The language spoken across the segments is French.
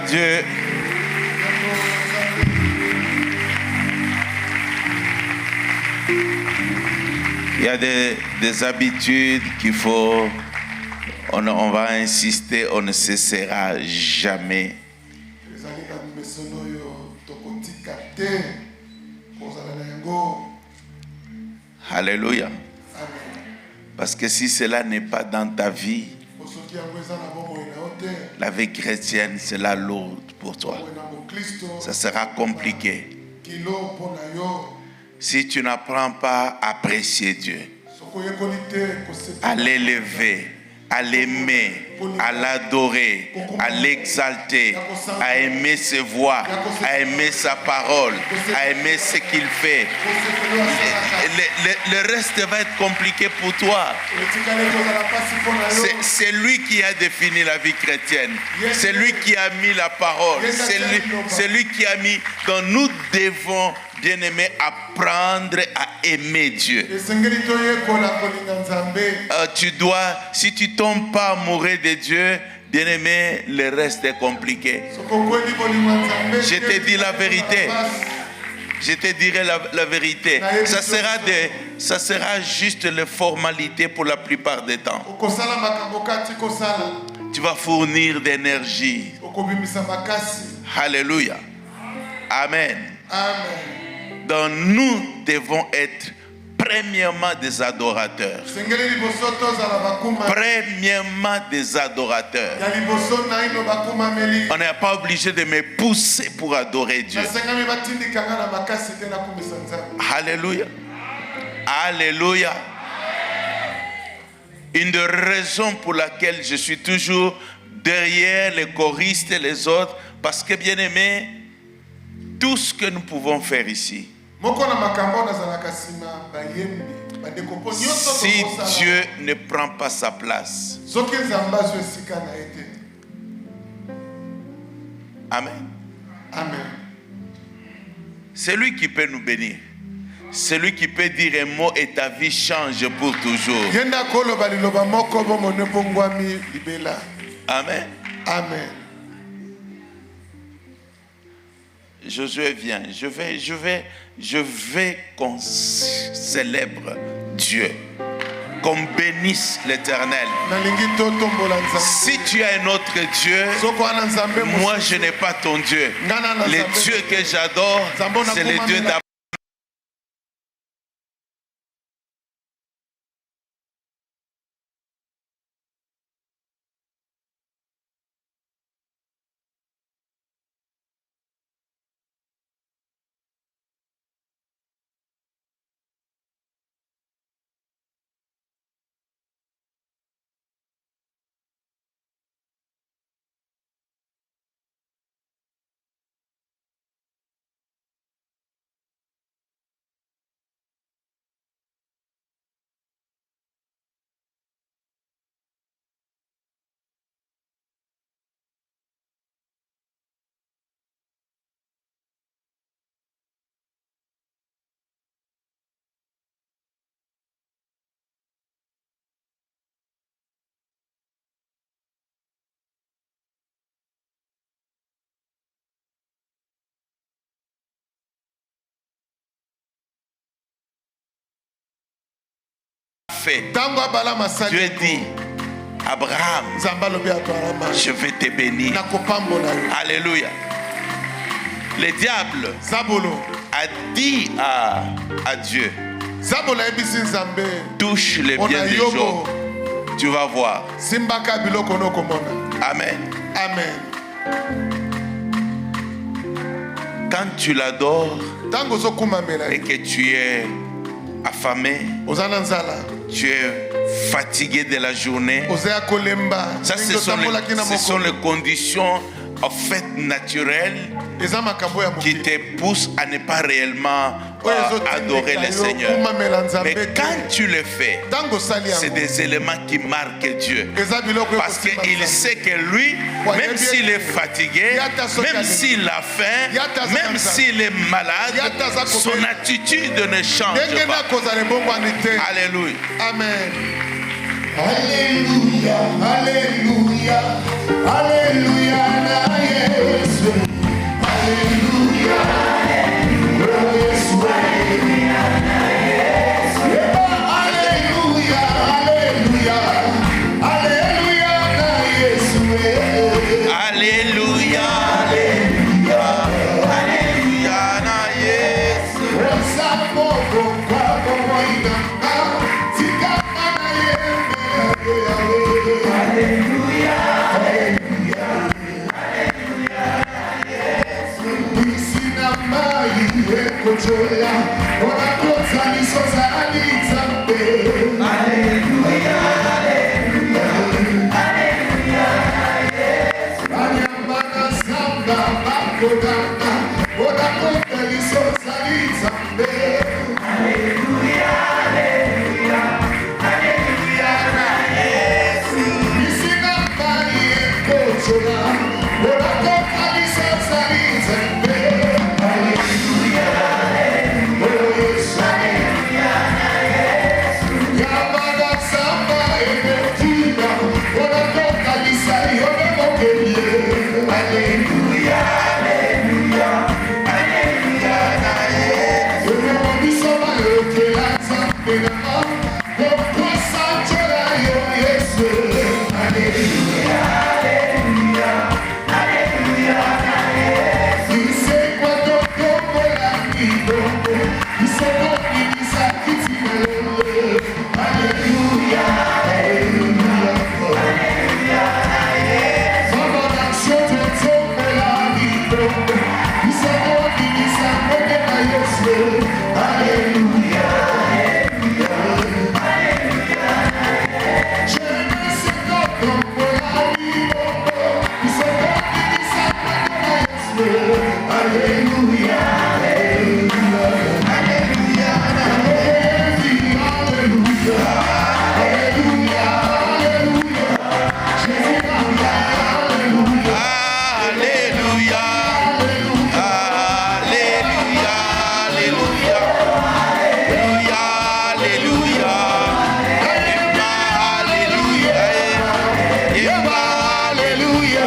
Dieu. Il y a des habitudes qu'il faut, on va insister, on ne cessera jamais. Alléluia. Parce que si cela n'est pas dans ta vie, la vie chrétienne, c'est la lourde pour toi. Ça sera compliqué. Si tu n'apprends pas à apprécier Dieu, à l'élever, à l'aimer, à l'adorer, à l'exalter, à aimer ses voix, à aimer sa parole, à aimer ce qu'il fait, le reste va être compliqué pour toi. C'est lui qui a défini la vie chrétienne. C'est lui qui a mis la parole. C'est lui qui a mis. Donc nous devons, bien-aimés, apprendre à aimer Dieu. Si tu ne tombes pas amoureux de Dieu, bien-aimé, le reste est compliqué. Je te dis la vérité. Je te dirai la vérité. Ça sera juste les formalités pour la plupart des temps. Tu vas fournir d'énergie. Alléluia. Amen. Amen. Donc nous devons être premièrement des adorateurs. Premièrement des adorateurs. On n'est pas obligé de me pousser pour adorer Dieu. Alléluia. Alléluia. Une des raisons pour laquelle je suis toujours derrière les choristes et les autres, parce que, bien aimé, tout ce que nous pouvons faire ici, si Dieu ne prend pas sa place, amen. Amen. C'est lui qui peut nous bénir. C'est lui qui peut dire un mot et ta vie change pour toujours. Amen. Amen. Josué vient. Je vais qu'on célèbre Dieu, qu'on bénisse l'Éternel. Si tu as un autre Dieu, moi je n'ai pas ton Dieu. Le Dieu que j'adore, c'est le Dieu d'Abraham. Dieu dit, Abraham, je vais te bénir. Alléluia. Le diable a dit à Dieu, touche les biens des gens, tu vas voir. Amen. Amen. Quand tu l'adores et que tu es affamé, tu es fatigué de la journée, ça ce sont les conditions en fait naturelles qui te poussent à ne pas réellement adorer le Seigneur. Mais quand tu le fais, c'est des éléments qui marquent Dieu. Parce qu'il sait que lui, même s'il est fatigué, même s'il a faim, même s'il est malade, son attitude ne change pas. Alléluia. Amen. Alléluia, Alléluia, Alléluia, na Yesu. Alléluia, oh Yesu. Alléluia, na Yesu. Alléluia, Alléluia, Alléluia, na Yesu. Alléluia, Alléluia, Alléluia, na Yesu. Alléluia, Alléluia, Alléluia, Yesu. Sina mai ekojoya, ona kota nisozali zambe. Alléluia, Alléluia, Alléluia, Yesu. Anyamana samba bakodana, ona kota nisozali zambe. Alléluia, Alléluia, Alléluia, Yesu. Sina mai ekojoya, ona kota nisozali zambe. Alléluia, Alléluia, Alléluia, Yesu. Yamana samba emetina, ona kota nisozali zambe. Alléluia, Alléluia, Alléluia, Yesu. Bisoma yokela zambe na kokosa chola yo Yesu. Alléluia, Alléluia, Alléluia, Yesu. Isekwa toko la kibongo, isoko kibisa kitimele. Alléluia, Alléluia, Alléluia, Yesu. Mama na shote toko la kibongo, isoko kibisa koke na Yesu. Alléluia, Alléluia, Alléluia, Yesu. Je ne sais pas comment la kibongo, isoko kibisa koke na Yesu. Alléluia, Alléluia, Alléluia, Alléluia, Alléluia, Alléluia, Jésus, Alléluia, Alléluia, Alléluia, Alléluia, Alléluia, Alléluia, Alléluia,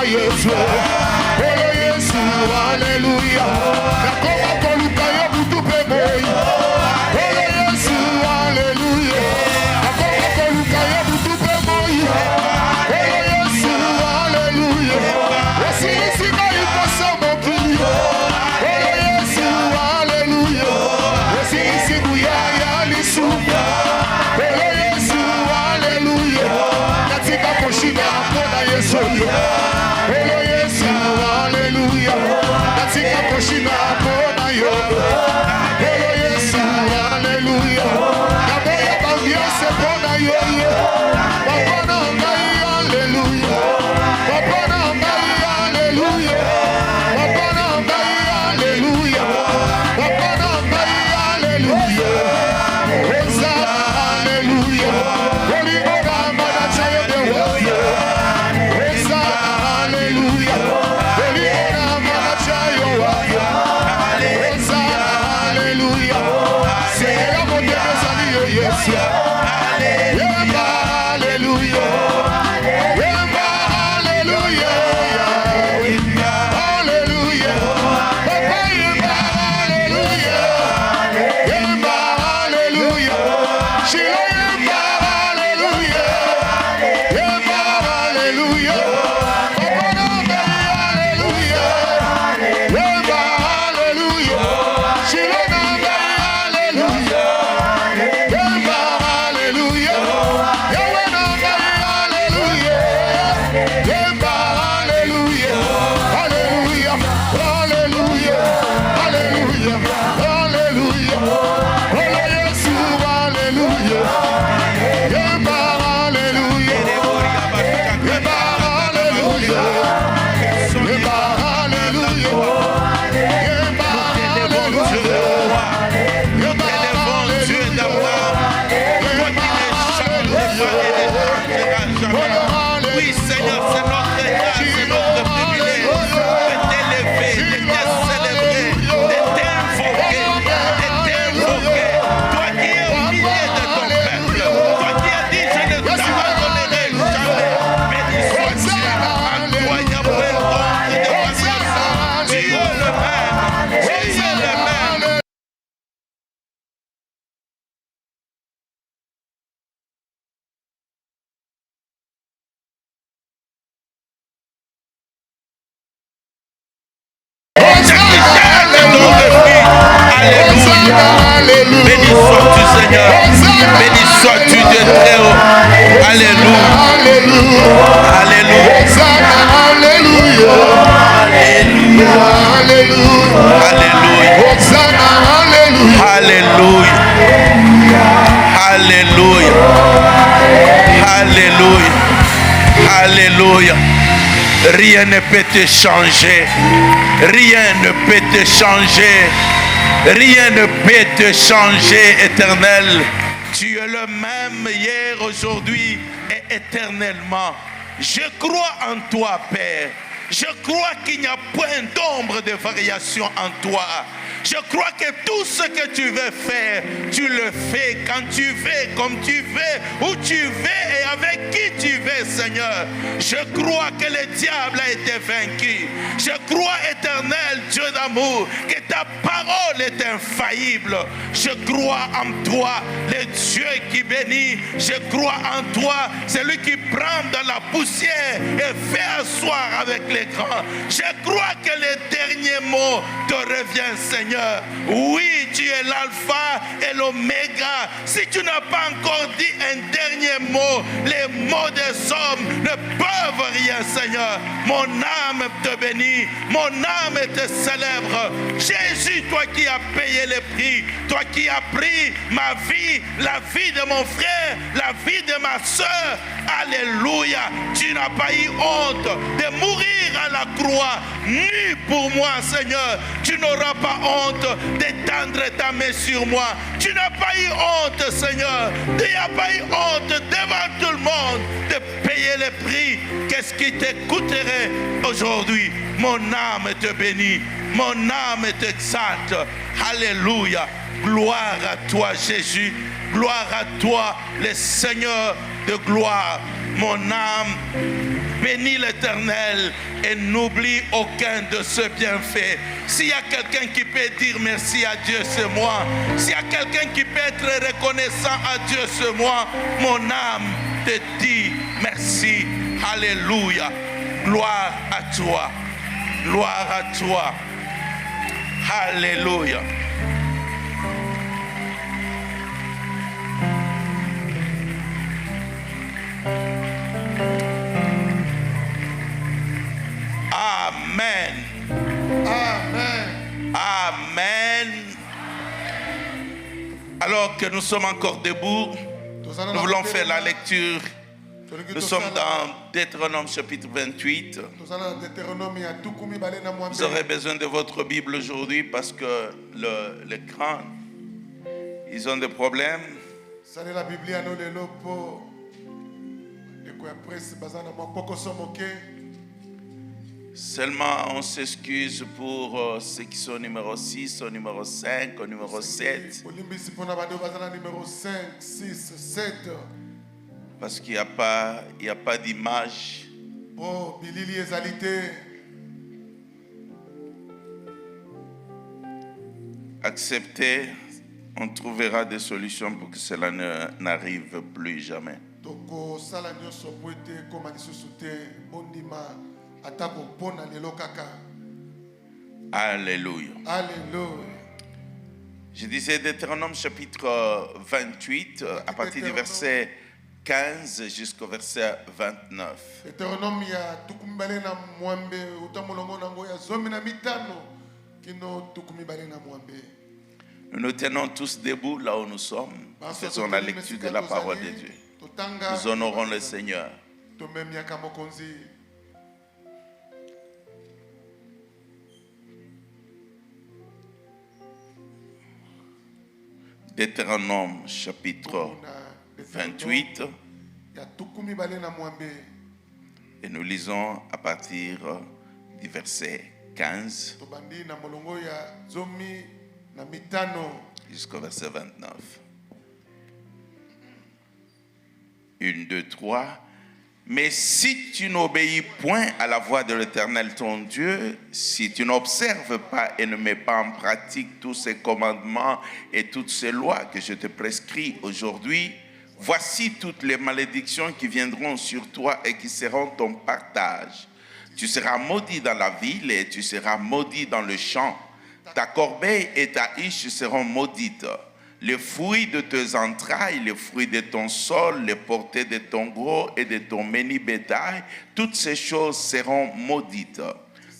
Yesu, Olo Yesu, Alléluia. Nakoma koluka yo butupe boy. Olo Yesu, Alléluia. Nakoma koluka yo butupe boy. Olo Yesu, Alléluia. Wasisi na ikosa mokili. Olo Yesu, Alléluia. Wasisi kuya ya lisu. Olo Yesu, Alléluia. Katika kushinda pona Yesu. Olo Yesu, Alléluia. Katika kushinda pona yo. Olo Yesu, Alléluia. Kaboya bambiase pona yo. Papa na ngai, Alléluia. Papa na ngai, Alléluia. Papa na ngai, Alléluia. Papa na ngai, Alléluia. Oza, Alléluia. Olibora manachayo de wayo. Oza, Alléluia. Olibora manachayo wayo. jamais. Oui, Seigneur, c'est notre grâce, c'est notre privilège de t'élever, de te célébrer, de t'invoquer, Toi qui es au milieu de ton peuple, toi qui as dit, je ne t'abandonnerai jamais. Béni sois-tu, incroyable nombre de variations. Tu es le même, tu es le même. Alléluia. Béni sois-tu, Seigneur. Béni sois-tu de très haut. Alléluia. Alléluia. Alléluia. Alléluia. Alléluia. Alléluia. Rien ne peut te changer. Rien ne peut te changer. Rien ne peut te changer, Éternel. Tu es le même hier, aujourd'hui et éternellement. Je crois en toi, Père. Je crois qu'il n'y a point d'ombre de variation en toi. Je crois que tout ce que tu veux faire, tu le fais quand tu veux, comme tu veux, où tu veux et avec qui tu veux, Seigneur. Je crois que le diable a été vaincu. Je crois, Éternel Dieu d'amour, que ta parole est infaillible. Je crois en toi, le Dieu qui bénit. Je crois en toi, celui qui prend de la poussière et fait asseoir avec les grands. Je crois que le dernier mot te revient, Seigneur. Oui, tu es l'alpha et l'oméga. Si tu n'as pas encore dit un dernier mot, les mots des hommes ne peuvent rien, Seigneur. Mon âme te bénit, mon âme te célèbre. Jésus, toi qui as payé le prix, toi qui as pris ma vie, la vie de mon frère, la vie de ma soeur. Alléluia. Tu n'as pas eu honte de mourir à la croix, ni pour moi, Seigneur. Tu n'auras pas honte d'étendre ta main sur moi. Tu n'as pas eu honte, Seigneur. Tu n'as pas eu honte devant tout le monde de payer le prix. Qu'est-ce qui te coûterait aujourd'hui? Mon âme te bénit, mon âme t'exalte. Alléluia. Gloire à toi, Jésus. Gloire à toi, le Seigneur de gloire. Mon âme bénis l'Éternel et n'oublie aucun de ses bienfaits. S'il y a quelqu'un qui peut dire merci à Dieu, c'est moi. S'il y a quelqu'un qui peut être reconnaissant à Dieu, c'est moi. Mon âme te dit merci. Alléluia. Gloire à toi. Gloire à toi. Alléluia. Amen. Amen. Amen. Alors que nous sommes encore debout, nous voulons faire la lecture. Nous sommes dans Deutéronome chapitre 28. Vous aurez besoin de votre Bible aujourd'hui parce que l'écran, ils ont des problèmes. Seulement, on s'excuse pour ceux qui sont au numéro 6, au numéro 5, au numéro 7. Parce qu'il n'y a pas d'image. Acceptez, on trouvera des solutions pour que cela n'arrive plus jamais. Alléluia. Alléluia. Je disais Deutéronome chapitre 28, à partir du verset 15 jusqu'au verset 29. Nous nous tenons tous debout là où nous sommes. Nous faisons la lecture de la parole de Dieu. Nous honorons le Seigneur. Deutéronome chapitre 28, Et nous lisons à partir du verset 15 jusqu'au verset 29. 1, 2, 3. Mais si tu n'obéis point à la voix de l'Éternel ton Dieu, si tu n'observes pas et ne mets pas en pratique tous ces commandements et toutes ces lois que je te prescris aujourd'hui, voici toutes les malédictions qui viendront sur toi et qui seront ton partage. Tu seras maudit dans la ville et tu seras maudit dans le champ. Ta corbeille et ta hiche seront maudites. Les fruits de tes entrailles, les fruits de ton sol, les portées de ton gros et de ton menu bétail, toutes ces choses seront maudites.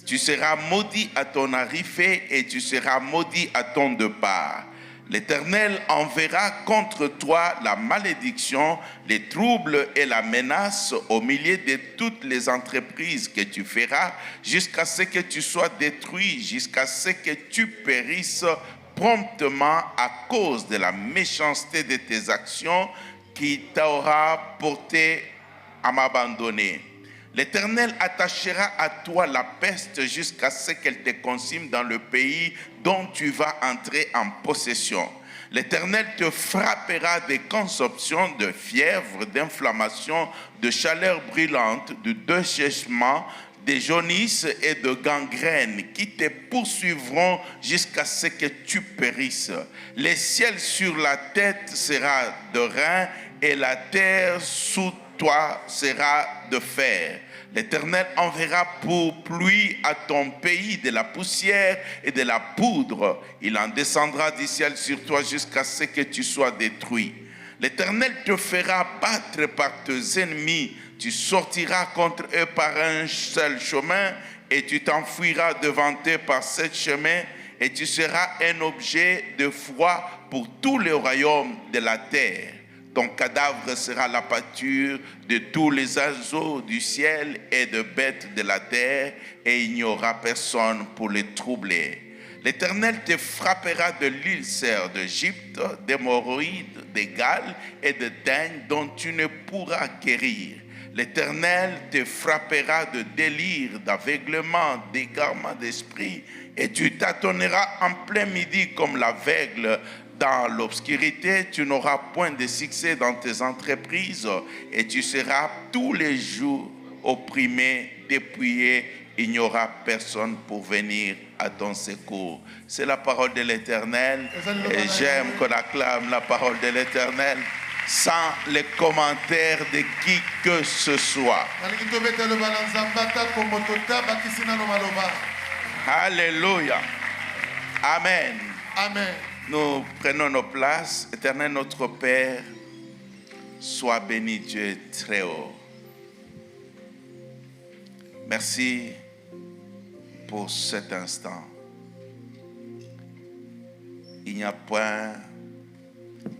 Tu seras maudit à ton arrivée et tu seras maudit à ton départ. L'Éternel enverra contre toi la malédiction, les troubles et la menace au milieu de toutes les entreprises que tu feras, jusqu'à ce que tu sois détruit, jusqu'à ce que tu périsses promptement à cause de la méchanceté de tes actions qui t'aura porté à m'abandonner. L'Éternel attachera à toi la peste jusqu'à ce qu'elle te consume dans le pays dont tu vas entrer en possession. L'Éternel te frappera de consomptions, de fièvre, d'inflammation, de chaleur brûlante, de dessèchement, de jaunisse et de gangrène qui te poursuivront jusqu'à ce que tu périsses. Le ciel sur la tête sera de rein et la terre sous toi sera de fer. L'Éternel enverra pour pluie à ton pays de la poussière et de la poudre. Il en descendra du ciel sur toi jusqu'à ce que tu sois détruit. L'Éternel te fera battre par tes ennemis. Tu sortiras contre eux par un seul chemin et tu t'enfuiras devant eux par sept chemins et tu seras un objet de froid pour tous les royaumes de la terre. Ton cadavre sera la pâture de tous les oiseaux du ciel et de bêtes de la terre et il n'y aura personne pour les troubler. L'Éternel te frappera de l'ulcère d'Égypte, d'hémorroïdes, d'égales et de daignes dont tu ne pourras guérir. L'Éternel te frappera de délire, d'aveuglement, d'égarement d'esprit, et tu tâtonneras en plein midi comme l'aveugle. Dans l'obscurité, tu n'auras point de succès dans tes entreprises, et tu seras tous les jours opprimé, dépouillé. Il n'y aura personne pour venir à ton secours. C'est la parole de l'Éternel, et j'aime qu'on acclame la parole de l'Éternel sans les commentaires de qui que ce soit. Alléluia. Amen. Amen. Nous prenons nos places. Éternel notre Père, sois béni Dieu très haut. Merci pour cet instant. Il n'y a point,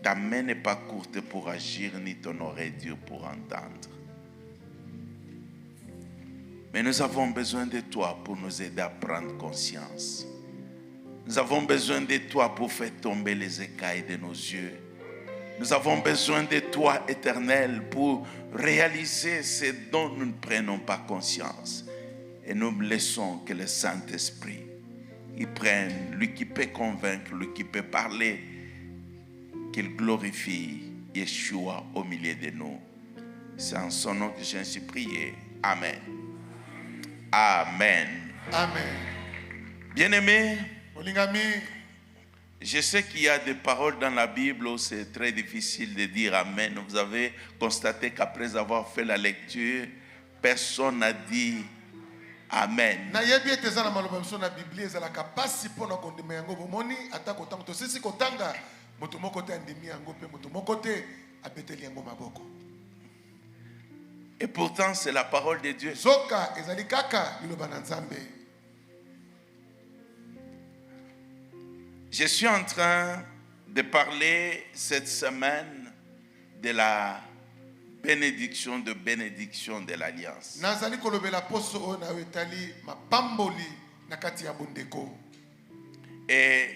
ta main n'est pas courte pour agir, ni ton oreille dure pour entendre. Mais nous avons besoin de toi pour nous aider à prendre conscience. Nous avons besoin de toi pour faire tomber les écailles de nos yeux. Nous avons besoin de toi, Éternel, pour réaliser ce dont nous ne prenons pas conscience. Et nous laissons que le Saint-Esprit, il prenne, lui qui peut convaincre, lui qui peut parler, qu'il glorifie Yeshua au milieu de nous. C'est en son nom que j'ai ainsi prié. Amen. Amen. Amen. Bien-aimés, je sais qu'il y a des paroles dans la Bible où c'est très difficile de dire Amen. Vous avez constaté qu'après avoir fait la lecture, personne n'a dit Amen. Et pourtant, c'est la parole de Dieu. Je suis en train de parler cette semaine de la bénédiction de l'Alliance. Et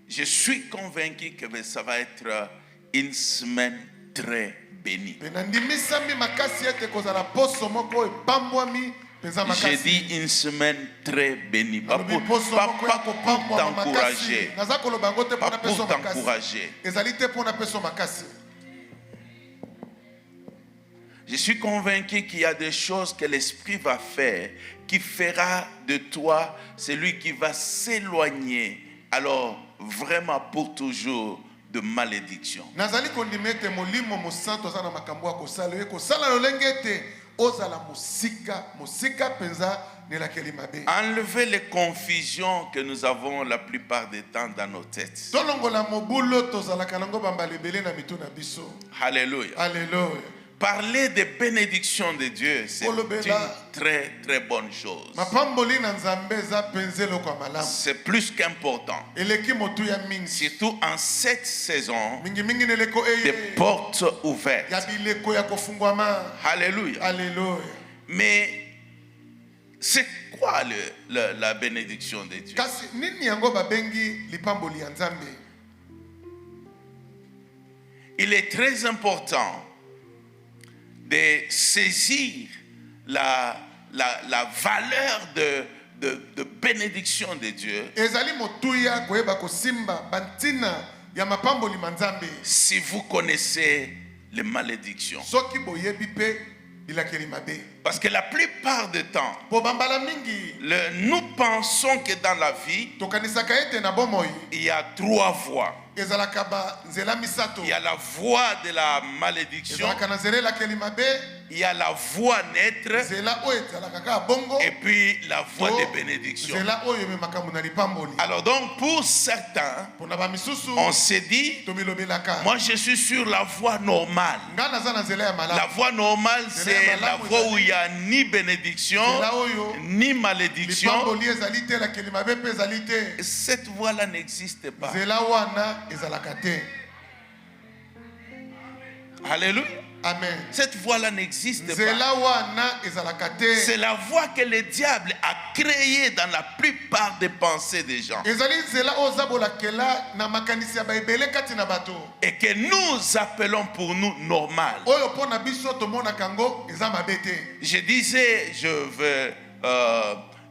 je suis convaincu que ça va être une semaine très béni. J'ai dit une semaine très bénie. Pas pour t'encourager. Pas pour t'encourager. Je suis convaincu qu'il y a des choses que l'Esprit va faire qui fera de toi celui qui va s'éloigner. Alors, vraiment pour toujours de malédiction. Enlevez les confusions que nous avons la plupart des temps dans nos têtes. Alléluia. Alléluia. Parler des bénédictions de Dieu, c'est une très très bonne chose. C'est plus qu'important. Surtout en cette saison, des portes ouvertes. Alléluia. Alléluia. Mais c'est quoi la bénédiction de Dieu? Il est très important de saisir la valeur de bénédiction de Dieu. Si vous connaissez les malédictions. Parce que la plupart du temps, nous pensons que dans la vie, il y a trois voies. Il y a la voie de la malédiction, il y a la voie naître, et puis la voie de bénédiction. Alors donc pour certains, on s'est dit, moi je suis sur la voie normale. La voie normale, c'est la voie où il n'y a ni bénédiction, ni malédiction. Cette voie-là n'existe pas. Alléluia. Amen. Cette voie-là n'existe pas. C'est la voie que le diable a créée dans la plupart des pensées des gens. Et que nous appelons pour nous normal. Je disais, je veux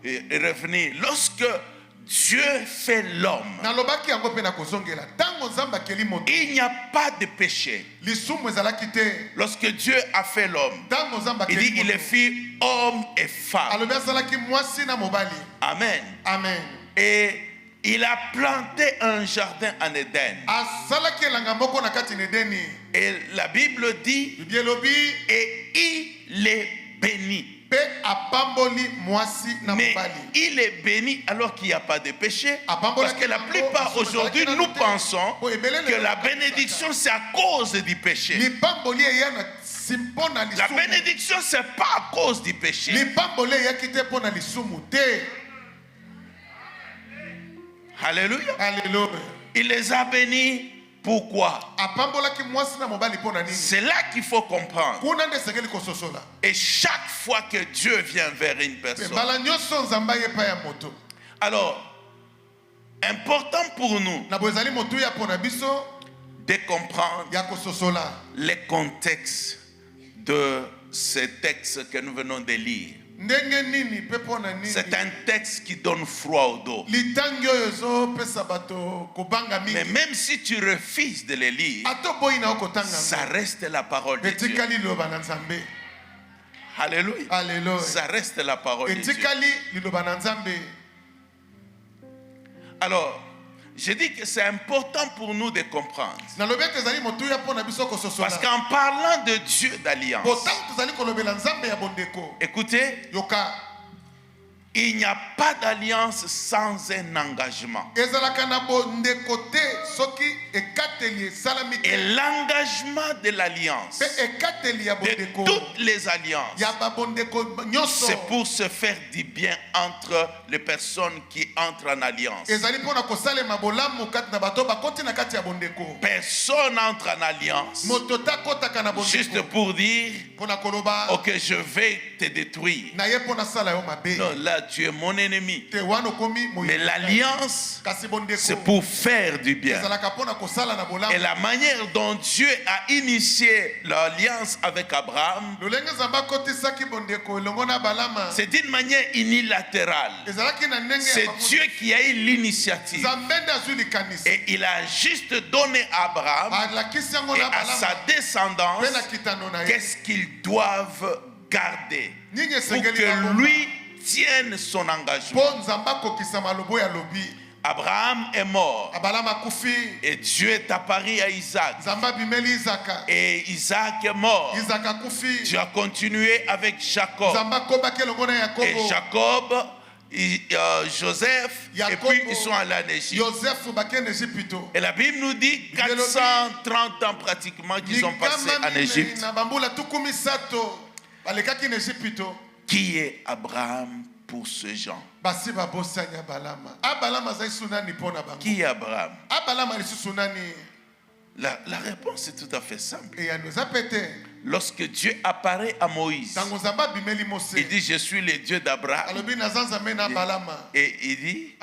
revenir. Lorsque Dieu fait l'homme, il n'y a pas de péché. Lorsque Dieu a fait l'homme, il dit il est fait homme et femme. Amen. Amen. Et il a planté un jardin en Éden. Et la Bible dit, et il est béni. Mais il est béni alors qu'il n'y a pas de péché. Parce que la plupart aujourd'hui, nous pensons que la bénédiction c'est à cause du péché. La bénédiction c'est pas à cause du péché. Alléluia. Alléluia. Il les a bénis. Pourquoi? C'est là qu'il faut comprendre. Et chaque fois que Dieu vient vers une personne, alors, important pour nous de comprendre les contextes de ce texte que nous venons de lire. C'est un texte qui donne froid au dos. Mais même si tu refuses de le lire, ça reste la parole de Dieu. Alléluia. Alléluia. Ça reste la parole de Dieu. Alors, je dis que c'est important pour nous de comprendre. Parce qu'en parlant de Dieu d'alliance, écoutez, il n'y a pas d'alliance sans un engagement. Et l'engagement de l'alliance, de toutes les alliances, c'est pour se faire du bien entre les personnes qui entrent en alliance. Personne entre en alliance juste pour dire ok, je vais te détruire. Non, là là, tu es mon ennemi. Mais l'alliance, c'est pour faire du bien. Et la manière dont Dieu a initié l'alliance avec Abraham, c'est d'une manière unilatérale. C'est Dieu qui a eu l'initiative. Et il a juste donné à Abraham et à sa descendance qu'est-ce qu'ils doivent garder pour que lui tienne son engagement. Abraham est mort et Dieu est apparu à Isaac. Et Isaac est mort. Dieu a continué avec Jacob. Et Jacob, Joseph, et puis ils sont allés en Égypte. Et la Bible nous dit 430 ans pratiquement qu'ils ont passé en Égypte. Qui est Abraham pour ce genre? Qui est Abraham? La réponse est tout à fait simple. Lorsque Dieu apparaît à Moïse, il dit: je suis le Dieu d'Abraham. Et il dit: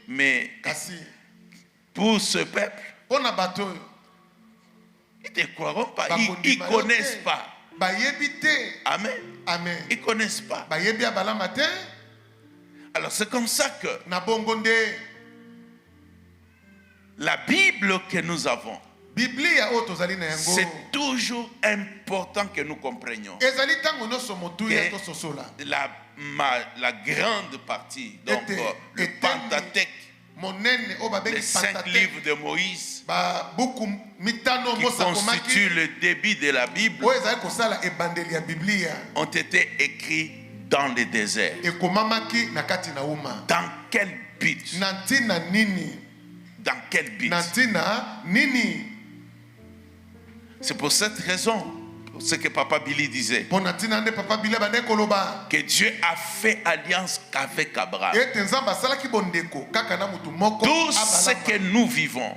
mais pour ce peuple, ils ne croiront pas, ils ne connaissent pas. Amen. Ils ne connaissent pas. Alors c'est comme ça que la Bible que nous avons, c'est toujours important que nous comprenions que la grande partie, donc le Pentateuque, les 5 livres de Moïse, qui constituent le début de la Bible, ont été écrits dans le désert. Dans quel but? Dans quel but? C'est pour cette raison, ce que Papa Billy disait, que Dieu a fait alliance qu'avec Abraham. Tout ce que nous vivons,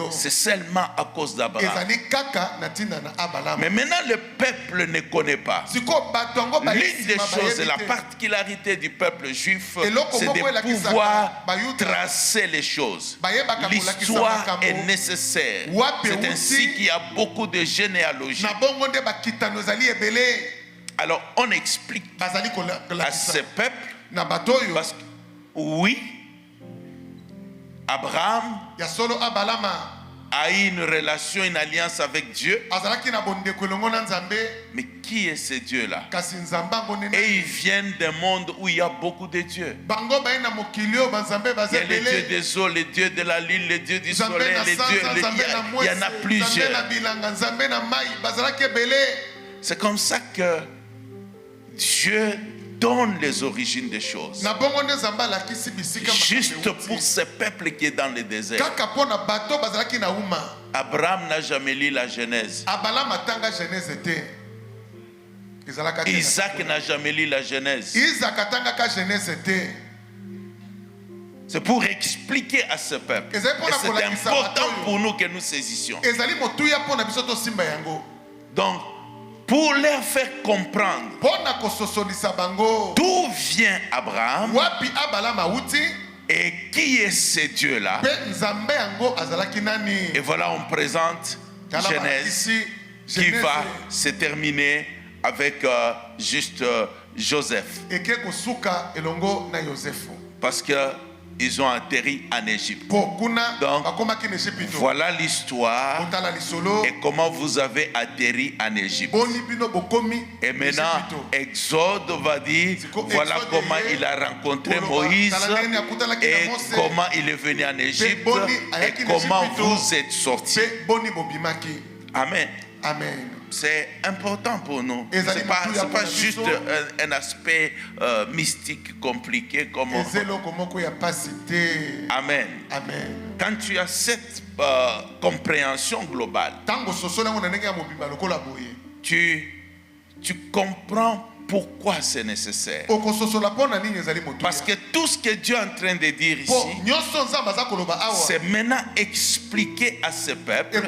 c'est seulement à cause d'Abraham. Mais maintenant le peuple ne connaît pas. L'une des choses, la particularité du peuple juif, c'est de pouvoir tracer les choses. L'histoire est nécessaire. C'est ainsi qu'il y a beaucoup de généalogies. Alors on explique à ce peuple, parce que oui, Abraham a eu une relation, une alliance avec Dieu. Mais qui est ce Dieu-là? Et ils viennent d'un monde où il y a beaucoup de dieux. Il y a les dieux des eaux, les dieux de la lune, les dieux du soleil, les dieux, il y en a plusieurs. C'est comme ça que Dieu donne les origines des choses. Juste pour ce peuple qui est dans le désert. Abraham n'a jamais lu la Genèse. Isaac n'a jamais lu la Genèse. C'est pour expliquer à ce peuple. Et c'est important pour nous que nous saisissions. Donc, pour leur faire comprendre d'où vient Abraham et qui est ce Dieu-là. Et voilà, on présente Genèse qui va se terminer avec juste Joseph. Parce que ils ont atterri en Égypte. Donc, voilà l'histoire et comment vous avez atterri en Égypte. Et maintenant, Exode va dire, voilà comment il a rencontré Moïse et comment il est venu en Égypte et comment vous êtes sortis. Amen. Amen. C'est important pour nous. Ce n'est pas juste un aspect mystique compliqué comme Amen. Amen. Quand tu as cette compréhension globale, tu comprends pourquoi c'est nécessaire. Parce que tout ce que Dieu est en train de dire ici, c'est maintenant expliquer à ce peuple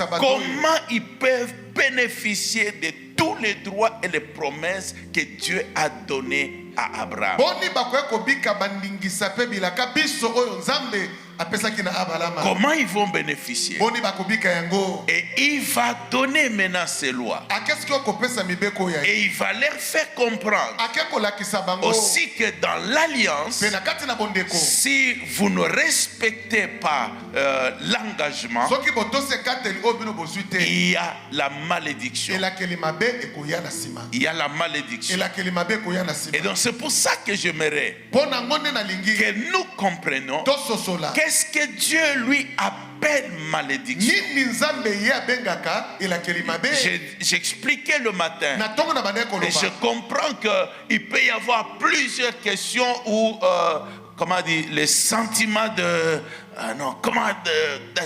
comment ils peuvent bénéficier de tous les droits et les promesses que Dieu a donnés à Abraham. Comment ils vont bénéficier? Et il va donner maintenant ces lois. Et il va leur faire comprendre aussi que dans l'alliance, si vous ne respectez pas l'engagement, il y a la malédiction. Il y a la malédiction. Et donc c'est pour ça que j'aimerais que nous comprenions qu'est-ce que Dieu lui appelle malédiction. J'expliquais le matin et je comprends qu'il peut y avoir plusieurs questions où comment dire, les sentiments de non, comment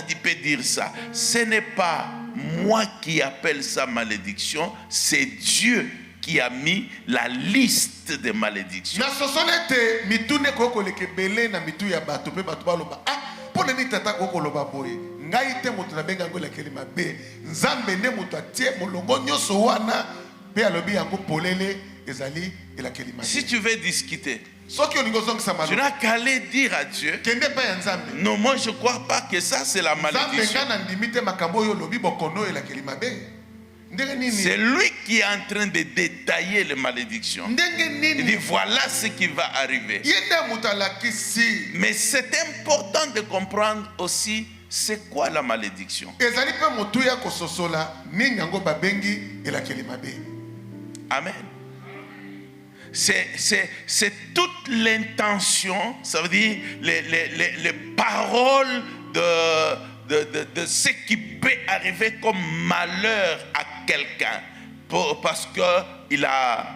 tu peux dire ça? Ce n'est pas moi qui appelle ça malédiction, c'est Dieu qui a mis la liste des malédictions. Si tu veux discuter, tu n'as qu'à aller dire à Dieu, non, moi je ne crois pas que ça c'est la malédiction. C'est lui qui est en train de détailler les malédictions. Il dit voilà ce qui va arriver. Mais c'est important de comprendre aussi c'est quoi la malédiction. Amen. C'est toute l'intention, ça veut dire les paroles de ce qui peut arriver comme malheur à quelqu'un parce qu'il a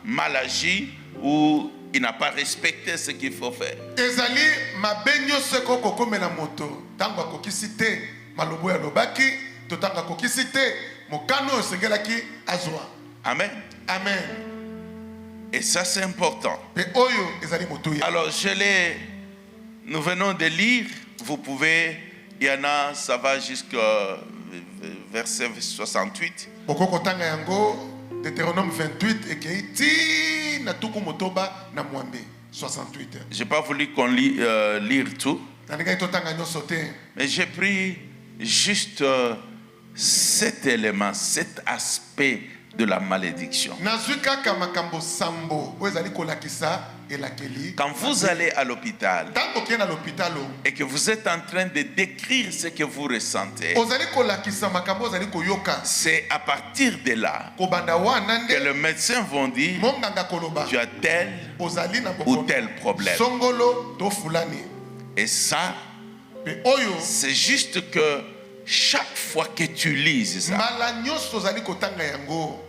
mal agi ou il n'a pas respecté ce qu'il faut faire. Amen. Amen. Et ça c'est important. Alors nous venons de lire, vous pouvez, il y en a, ça va jusqu'au verset 68. Deutéronome 28 et na tuku motoba na mwambe 68. J'ai pas voulu qu'on lire tout. Mais j'ai pris juste cet élément, cet aspect de la malédiction. Quand vous allez à l'hôpital et que vous êtes en train de décrire ce que vous ressentez, c'est à partir de là que les médecins vont dire tu as tel ou tel problème. Et ça, c'est juste que chaque fois que tu lises ça,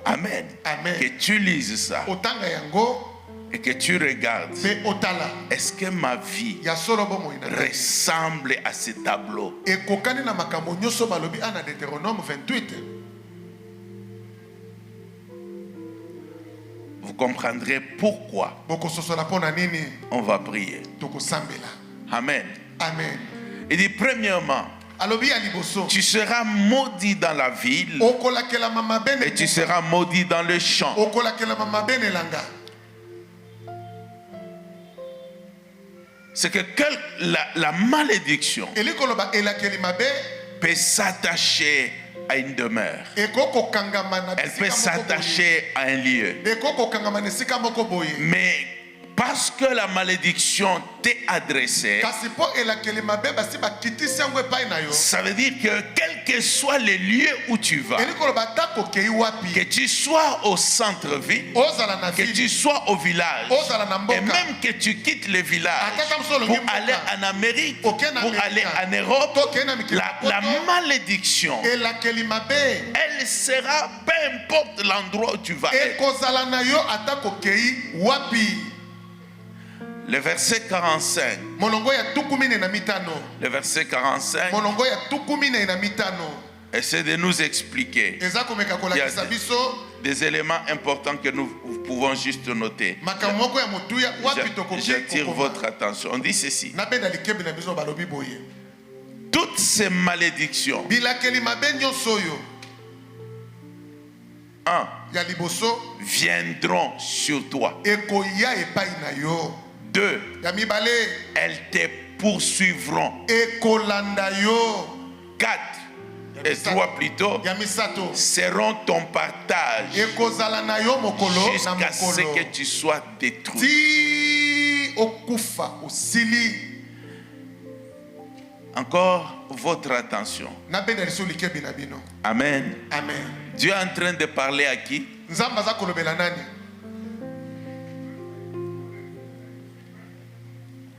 amen, que tu lises ça et que tu regardes, est-ce que ma vie ressemble à ce tableau? Vous comprendrez pourquoi on va prier. Amen. Amen. Il dit premièrement, tu seras maudit dans la ville et tu seras maudit dans le champ. C'est que la malédiction peut s'attacher à une demeure. Elle peut s'attacher à un lieu. Mais parce que la malédiction t'est adressée, ça veut dire que quel que soit le lieu où tu vas, que tu sois au centre-ville, que tu sois au village, et même que tu quittes le village pour aller en Amérique, pour aller en Europe, la malédiction, elle sera, peu importe l'endroit où tu vas être. Le verset 45. Le verset 45. Essaie de nous expliquer. Il y a des éléments importants que nous pouvons juste noter. J'attire votre attention. On dit ceci. Toutes ces malédictions viendront sur toi. 2, elles te poursuivront. 4 et 3 plutôt seront ton partage jusqu'à ce que tu sois détruit. Encore votre attention. Amen. Amen. Dieu est en train de parler à qui?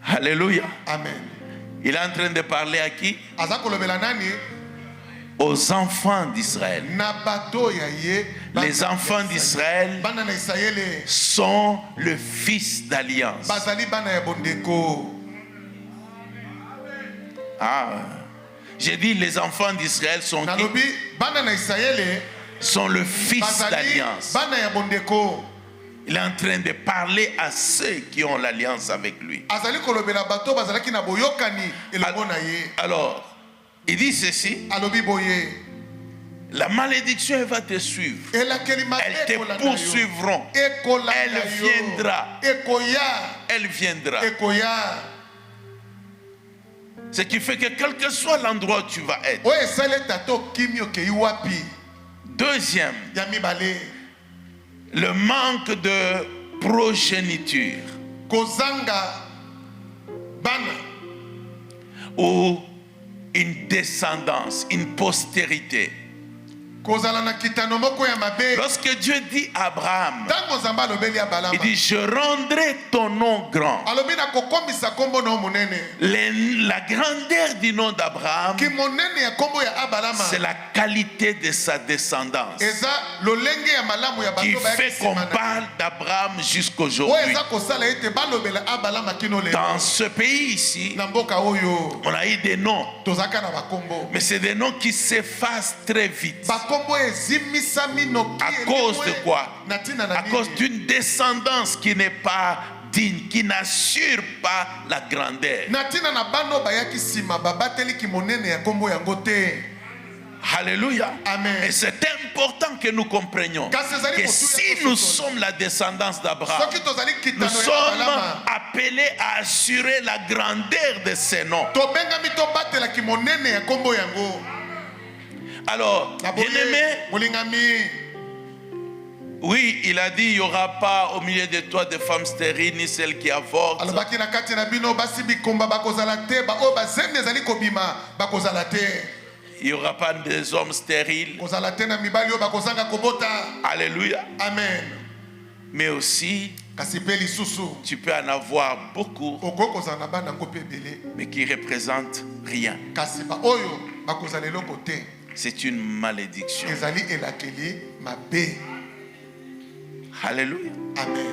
Alléluia. Amen. Il est en train de parler à qui? Aux enfants d'Israël. Les enfants d'Israël sont le fils d'alliance. J'ai dit les enfants d'Israël sont qui? Sont le fils d'alliance. Il est en train de parler à ceux qui ont l'alliance avec lui. Alors, il dit ceci. La malédiction, elle va te suivre. Elles te poursuivront. Elle viendra. Elle viendra. Ce qui fait que quel que soit l'endroit où tu vas être. Deuxième, le manque de progéniture ou une descendance, une postérité. Lorsque Dieu dit à Abraham, il dit: je rendrai ton nom grand. La grandeur du nom d'Abraham, c'est la qualité de sa descendance qui fait qu'on parle d'Abraham jusqu'aujourd'hui. Dans ce pays ici, on a eu des noms, mais c'est des noms qui s'effacent très vite. À cause de quoi? À cause d'une descendance qui n'est pas digne, qui n'assure pas la grandeur. Alléluia. Amen. Et c'est important que nous comprenions que si nous sommes la descendance d'Abraham, nous sommes appelés à assurer la grandeur de ces noms. Alors, bien-aimé, oui, il a dit: il n'y aura pas au milieu de toi de femmes stériles ni celles qui avortent. Il n'y aura pas des hommes stériles. Alléluia. Amen. Mais aussi, tu peux en avoir beaucoup, mais qui ne représentent rien. C'est une malédiction. Alléluia. Amen.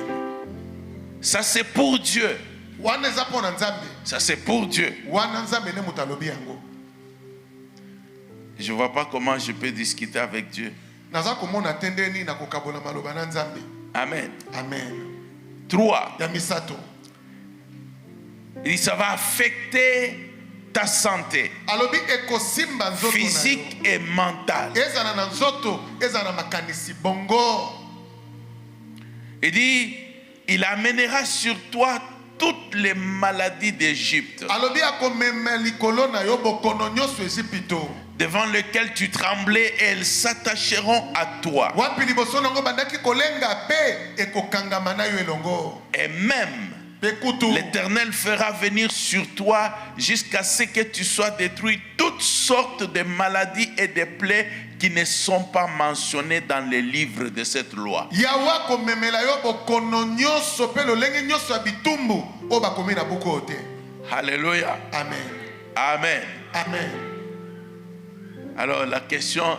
Ça c'est pour Dieu. Ça c'est pour Dieu. Je ne vois pas comment je peux discuter avec Dieu. Amen. Amen. 3. Il dit: ça va affecter ta santé physique et mentale. Il dit: il amènera sur toi toutes les maladies d'Égypte, devant lesquelles tu tremblais, et elles s'attacheront à toi. Et même l'Éternel fera venir sur toi jusqu'à ce que tu sois détruit toutes sortes de maladies et de plaies qui ne sont pas mentionnées dans les livres de cette loi. Alléluia. Amen. Amen. Amen. Alors la question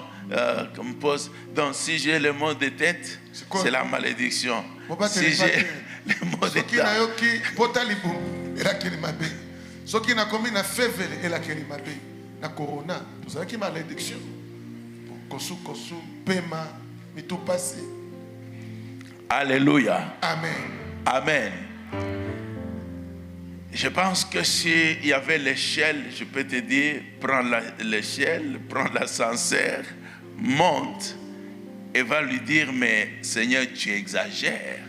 qu'on me pose: donc si j'ai le mot de tête, c'est la malédiction. Si j'ai le mot de tête, alléluia. Amen. Amen. Je pense que s'il y avait l'échelle, je peux te dire: prends l'échelle, prends l'ascenseur, monte et va lui dire, mais Seigneur, tu exagères.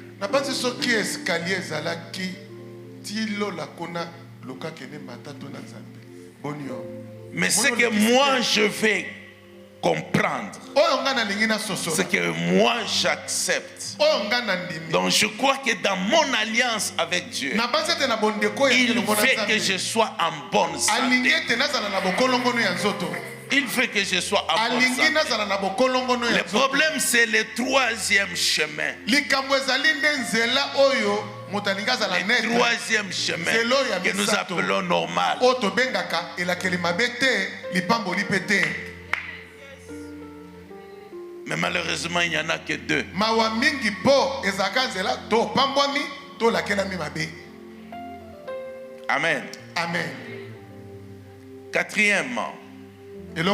Mais ce que moi je vais comprendre, ce que moi j'accepte. Donc je crois que dans mon alliance avec Dieu, il fait que je sois en bonne santé. Il fait que je sois en bonne santé. Le problème, c'est le troisième chemin. Le troisième chemin que nous appelons normal. Mais malheureusement, il n'y en a que deux. Amen. Amen. Quatrièmement, le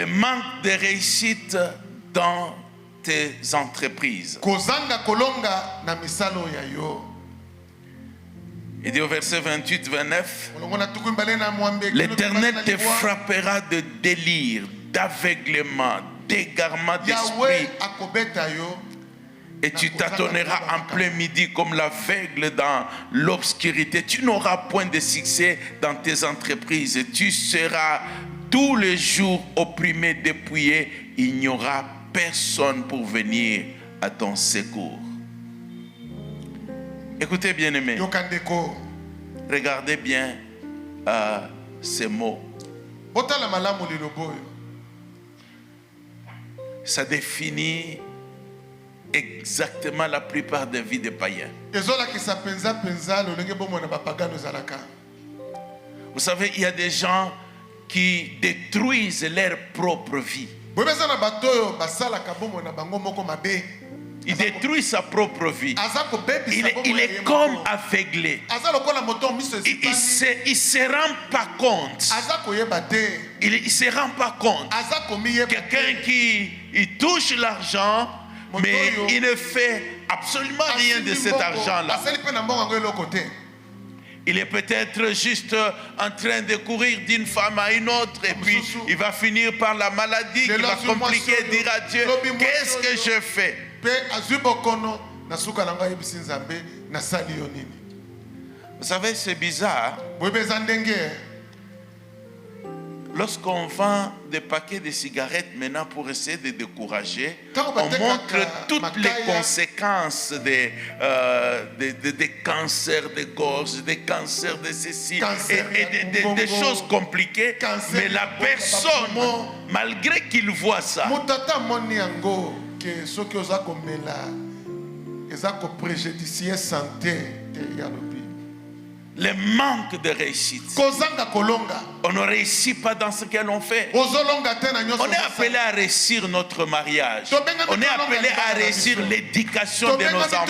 manque de réussite dans tes entreprises. Il dit au verset 28-29, l'Éternel te frappera de délire, d'aveuglement, d'égarement d'esprit, et tu tâtonneras en plein midi comme l'aveugle dans l'obscurité. Tu n'auras point de succès dans tes entreprises. Tu seras tous les jours opprimé, dépouillé. Il n'y aura personne pour venir à ton secours. Écoutez, bien-aimés. Regardez bien ces mots. Ça définit exactement la plupart des vies des païens. Vous savez, il y a des gens qui détruisent leur propre vie. Il détruit sa propre vie. Il est comme aveuglé. Il se rend pas compte. Il se rend pas compte. Quelqu'un qui touche l'argent, mais il ne fait absolument rien de cet argent-là. Il est peut-être juste en train de courir d'une femme à une autre et puis il va finir par la maladie qui va compliquer et dire à Dieu, qu'est-ce que je fais? Vous savez, c'est bizarre. Lorsqu'on vend des paquets de cigarettes maintenant pour essayer de décourager, on montre toutes les conséquences des cancers de gorge, des cancers de ceci, et des choses compliquées. Mais la personne, malgré qu'il voit ça, le manque de réussite. On ne réussit pas dans ce que l'on fait. On est appelé à réussir notre mariage. On est appelé à réussir l'éducation de nos enfants.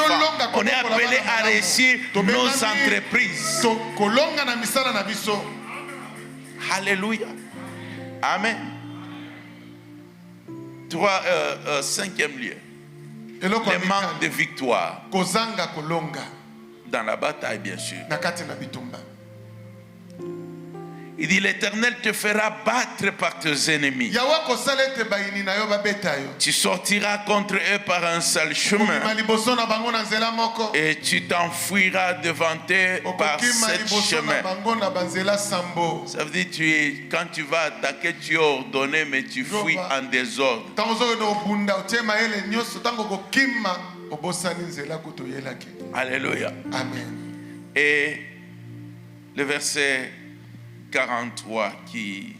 On est appelé à réussir nos entreprises. Alléluia. Amen. Cinquième lieu. Le manque de victoire. Dans la bataille, bien sûr. Il dit, l'Éternel te fera battre par tes ennemis. Tu sortiras contre eux par un seul chemin. Et tu t'enfuiras devant eux par sept chemins. Ça veut dire, quand tu vas attaquer, tu es ordonné, mais tu fuis en désordre. Alléluia. Amen. Et le verset 43 qui...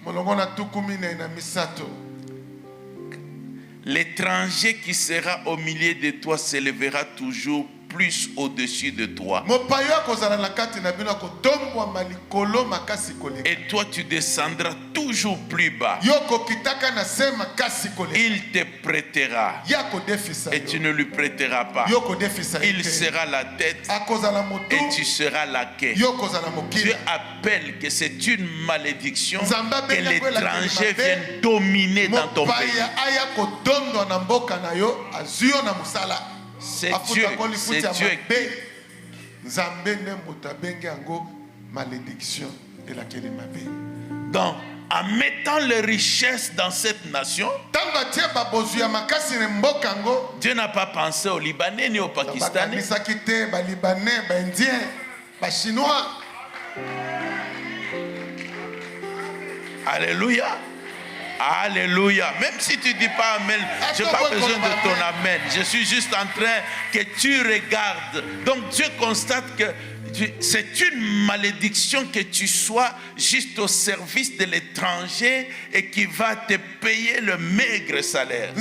L'étranger qui sera au milieu de toi s'élèvera toujours plus au-dessus de toi. Et toi tu descendras toujours plus bas. Il te prêtera et tu ne lui prêteras pas. Il sera la tête et tu seras la queue. Dieu appelle que c'est une malédiction que l'étranger vienne dominer dans ton pays. C'est Dieu malédiction. Donc, en mettant les richesses dans cette nation, Dieu n'a pas pensé aux Libanais ni aux Pakistanais. Alléluia. Alléluia. Même si tu ne dis pas amen, je n'ai pas besoin de ton amen. Je suis juste en train que tu regardes. Donc Dieu constate que c'est une malédiction que tu sois juste au service de l'étranger et qui va te payer le maigre salaire.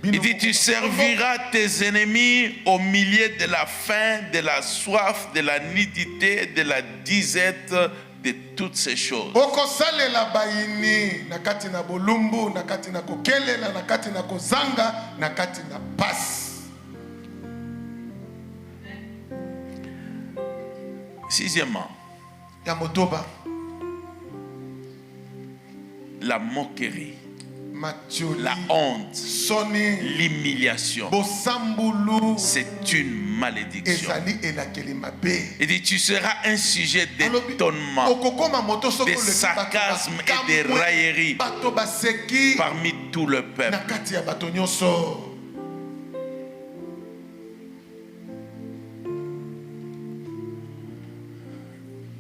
Il dit, tu serviras tes ennemis au milieu de la faim, de la soif, de la nudité, de la disette, de toutes ces choses. Sixièmement, la moquerie, la honte, l'humiliation, c'est une malédiction. Il dit, tu seras un sujet d'étonnement, de sarcasme et de raillerie parmi tout le peuple.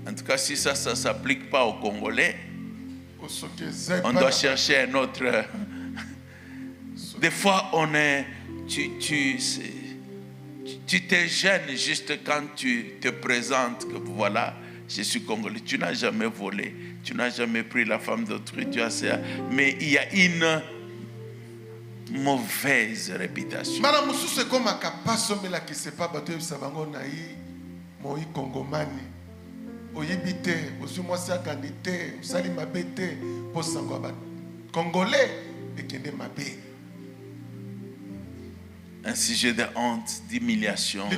En tout cas, si ça ne s'applique pas aux Congolais, on doit chercher un autre. Des fois, tu te gênes juste quand tu te présentes que voilà, je suis Congolais. Tu n'as jamais volé, tu n'as jamais pris la femme d'autrui, mais il y a une mauvaise réputation. Un sujet de honte, d'humiliation. Dieu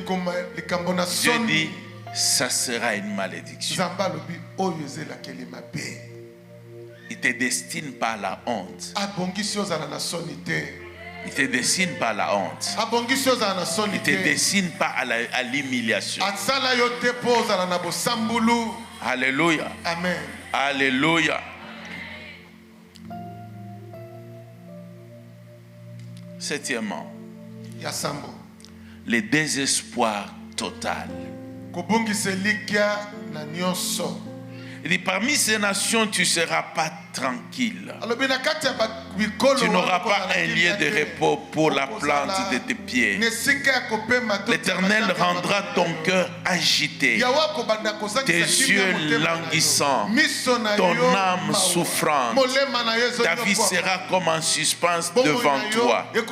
dit, ça sera une malédiction. Il ne te destine pas à la honte. Il ne te destine pas à la honte. Il ne te destine pas à l'humiliation. Alléluia. Amen. Alléluia. Septièmement, le désespoir total. Il dit, parmi ces nations, tu ne seras pas tranquille. Tu n'auras pas un lieu de repos pour la plante de tes pieds. L'Éternel rendra ton cœur agité, tes yeux languissants, ton âme souffrante. Ta vie sera comme en suspens devant toi. Tu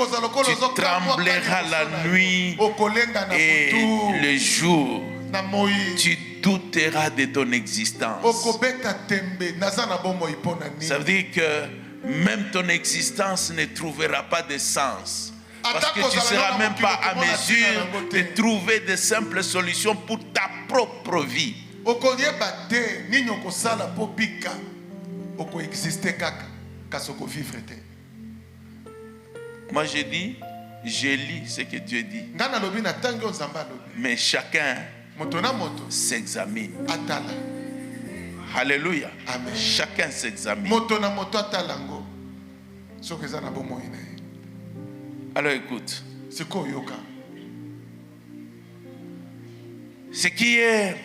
trembleras la nuit et le jour. Tu douteras de ton existence. Ça veut dire que même ton existence ne trouvera pas de sens. Parce que tu ne seras même pas à mesure de trouver de simples solutions pour ta propre vie. Moi je dis, je lis ce que Dieu dit. Mais chacun s'examine. Alléluia. Amen. Chacun s'examine. Alors écoute. Ce qui est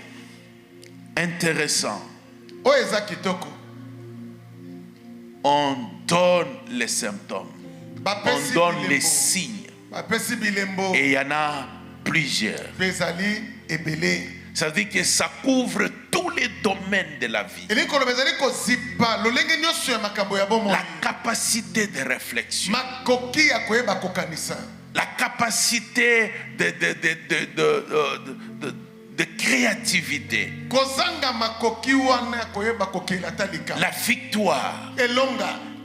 intéressant, on donne les symptômes, on donne les signes, et il y en a plusieurs. Ça veut dire que ça couvre tous les domaines de la vie. La capacité de réflexion, la capacité de créativité, la victoire.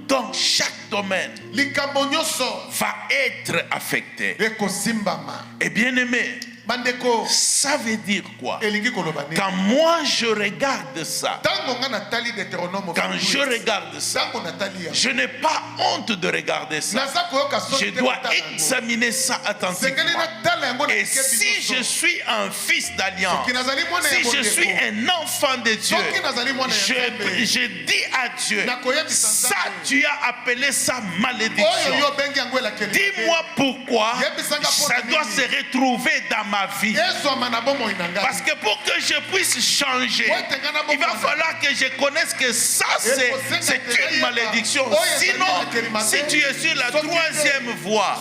Donc chaque domaine va être affecté. Et bien aimé, Ça veut dire quoi? Quand moi je regarde ça, quand je regarde ça, je n'ai pas honte de regarder ça. Je dois examiner ça attentivement. Et si je suis un fils d'alliance, si je suis un enfant de Dieu, je dis à Dieu, ça tu as appelé ça malédiction. Dis-moi pourquoi ça doit se retrouver dans ma vie. Parce que pour que je puisse changer, il va falloir que je connaisse que ça c'est une malédiction. Sinon, si tu es sur la troisième voie,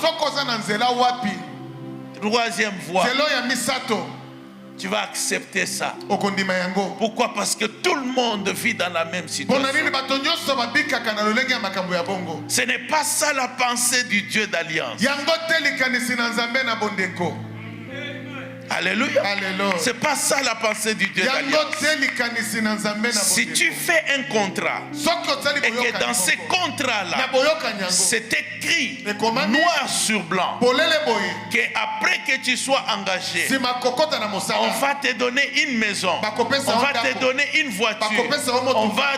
tu vas accepter ça. Pourquoi? Parce que tout le monde vit dans la même situation. Ce n'est pas ça la pensée du Dieu d'alliance. Alléluia. C'est pas ça la pensée du Dieu d'alliance. Si tu fais un contrat et que dans ce contrat-là, c'est écrit noir sur blanc que après que tu sois engagé, on va te donner une maison, on va te donner une voiture, on va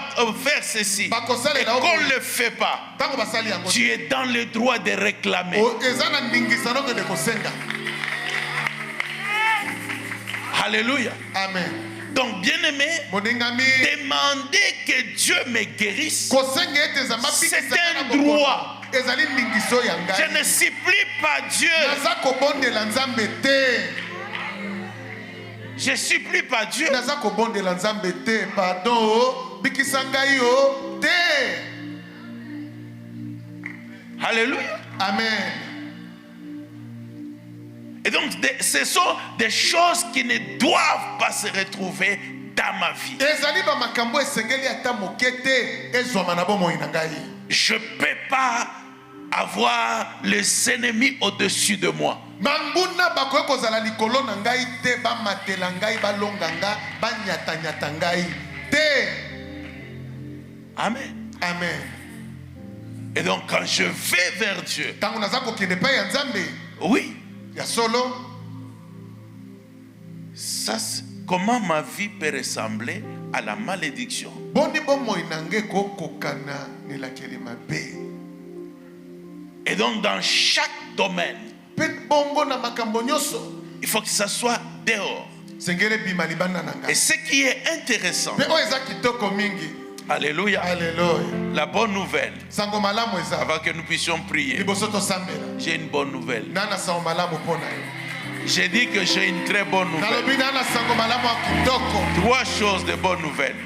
faire ceci, et qu'on ne le fait pas, tu es dans le droit de réclamer. Alléluia. Amen. Donc, bien-aimé, demander que Dieu me guérisse, c'est un droit. Je ne supplie pas Dieu. Je supplie pas Dieu. Alléluia. Amen. Et donc, ce sont des choses qui ne doivent pas se retrouver dans ma vie. Je ne peux pas avoir les ennemis au-dessus de moi. Amen. Amen. Et donc, quand je vais vers Dieu, oui, ça, comment ma vie peut ressembler à la malédiction? Et donc dans chaque domaine, il faut que ça soit dehors. Et ce qui est intéressant, alléluia, la bonne nouvelle, avant que nous puissions prier, j'ai une bonne nouvelle. J'ai dit que j'ai une très bonne nouvelle. 3 choses de bonnes nouvelles.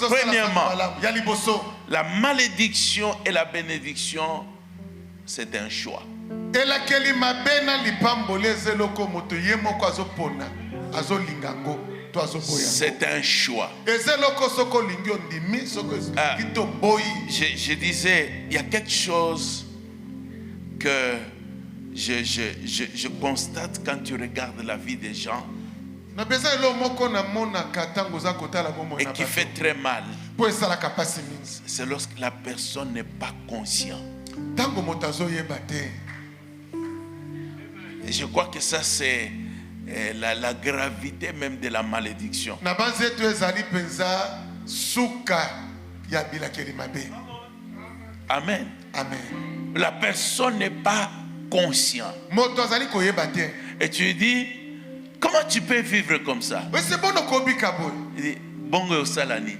Premièrement, la malédiction et la bénédiction, c'est un choix. C'est un choix. Je disais, il y a quelque chose que je constate quand tu regardes la vie des gens et qui fait très mal. C'est lorsque la personne n'est pas consciente. Et je crois que ça c'est la gravité même de la malédiction. Amen. Amen. La personne n'est pas conscient. Et tu dis, comment tu peux vivre comme ça? Il dit, bongo salani.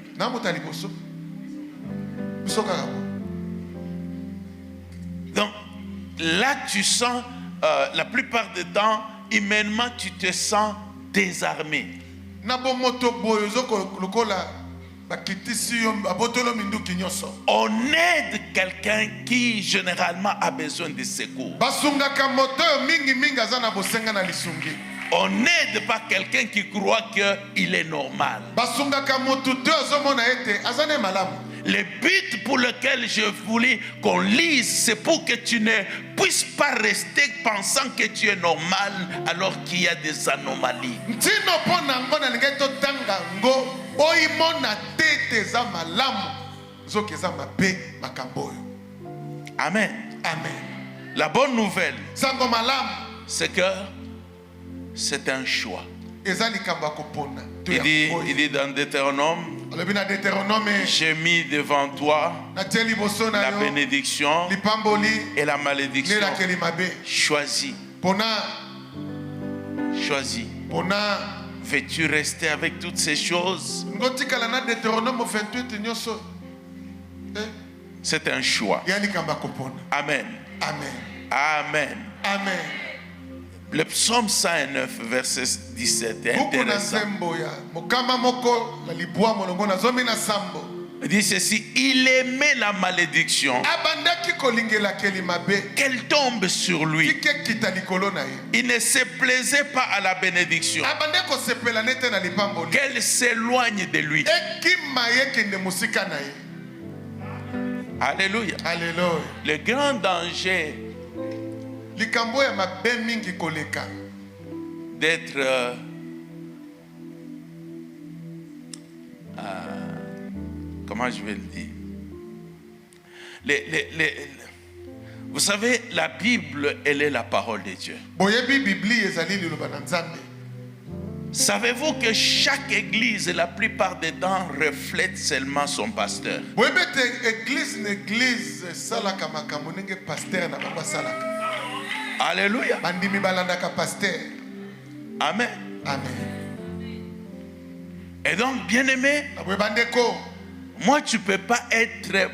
Donc là tu sens, la plupart du temps, humainement tu te sens désarmé. On aide quelqu'un qui généralement a besoin de secours. On n'aide pas quelqu'un qui croit qu'il est normal. Le but pour lequel je voulais qu'on lise, c'est pour que tu ne puisses pas rester pensant que tu es normal alors qu'il y a des anomalies. Amen. Amen. La bonne nouvelle, c'est que C'est un choix. Eza likambo kopona. Il dit dans Deutéronome, j'ai mis devant toi la bénédiction et la malédiction. Choisis. Choisis. Veux-tu rester avec toutes ces choses? C'est un choix. Amen. Amen. Amen. Amen. Le psaume 109, verset 17 est intéressant. Il dit ceci: il aimait la malédiction qu'elle tombe sur lui. Il ne se plaisait pas à la bénédiction qu'elle s'éloigne de lui. Alléluia. Alléluia. Le grand danger d'être comment je vais le dire, vous savez, la Bible, elle est la parole de Dieu. Savez-vous que chaque église, la plupart des temps, reflète seulement son pasteur? Alléluia. Amen. Amen. Et donc, bien-aimé, moi, tu ne peux pas être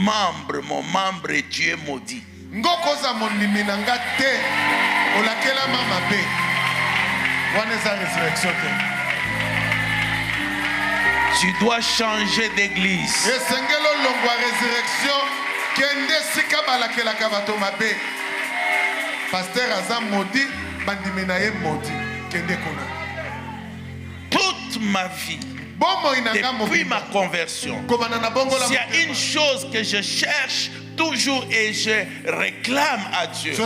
membre, mon membre, et tu es maudit. Tu dois changer d'église. Toute ma vie, depuis ma conversion, s'il y a une chose que je cherche toujours et je réclame à Dieu, je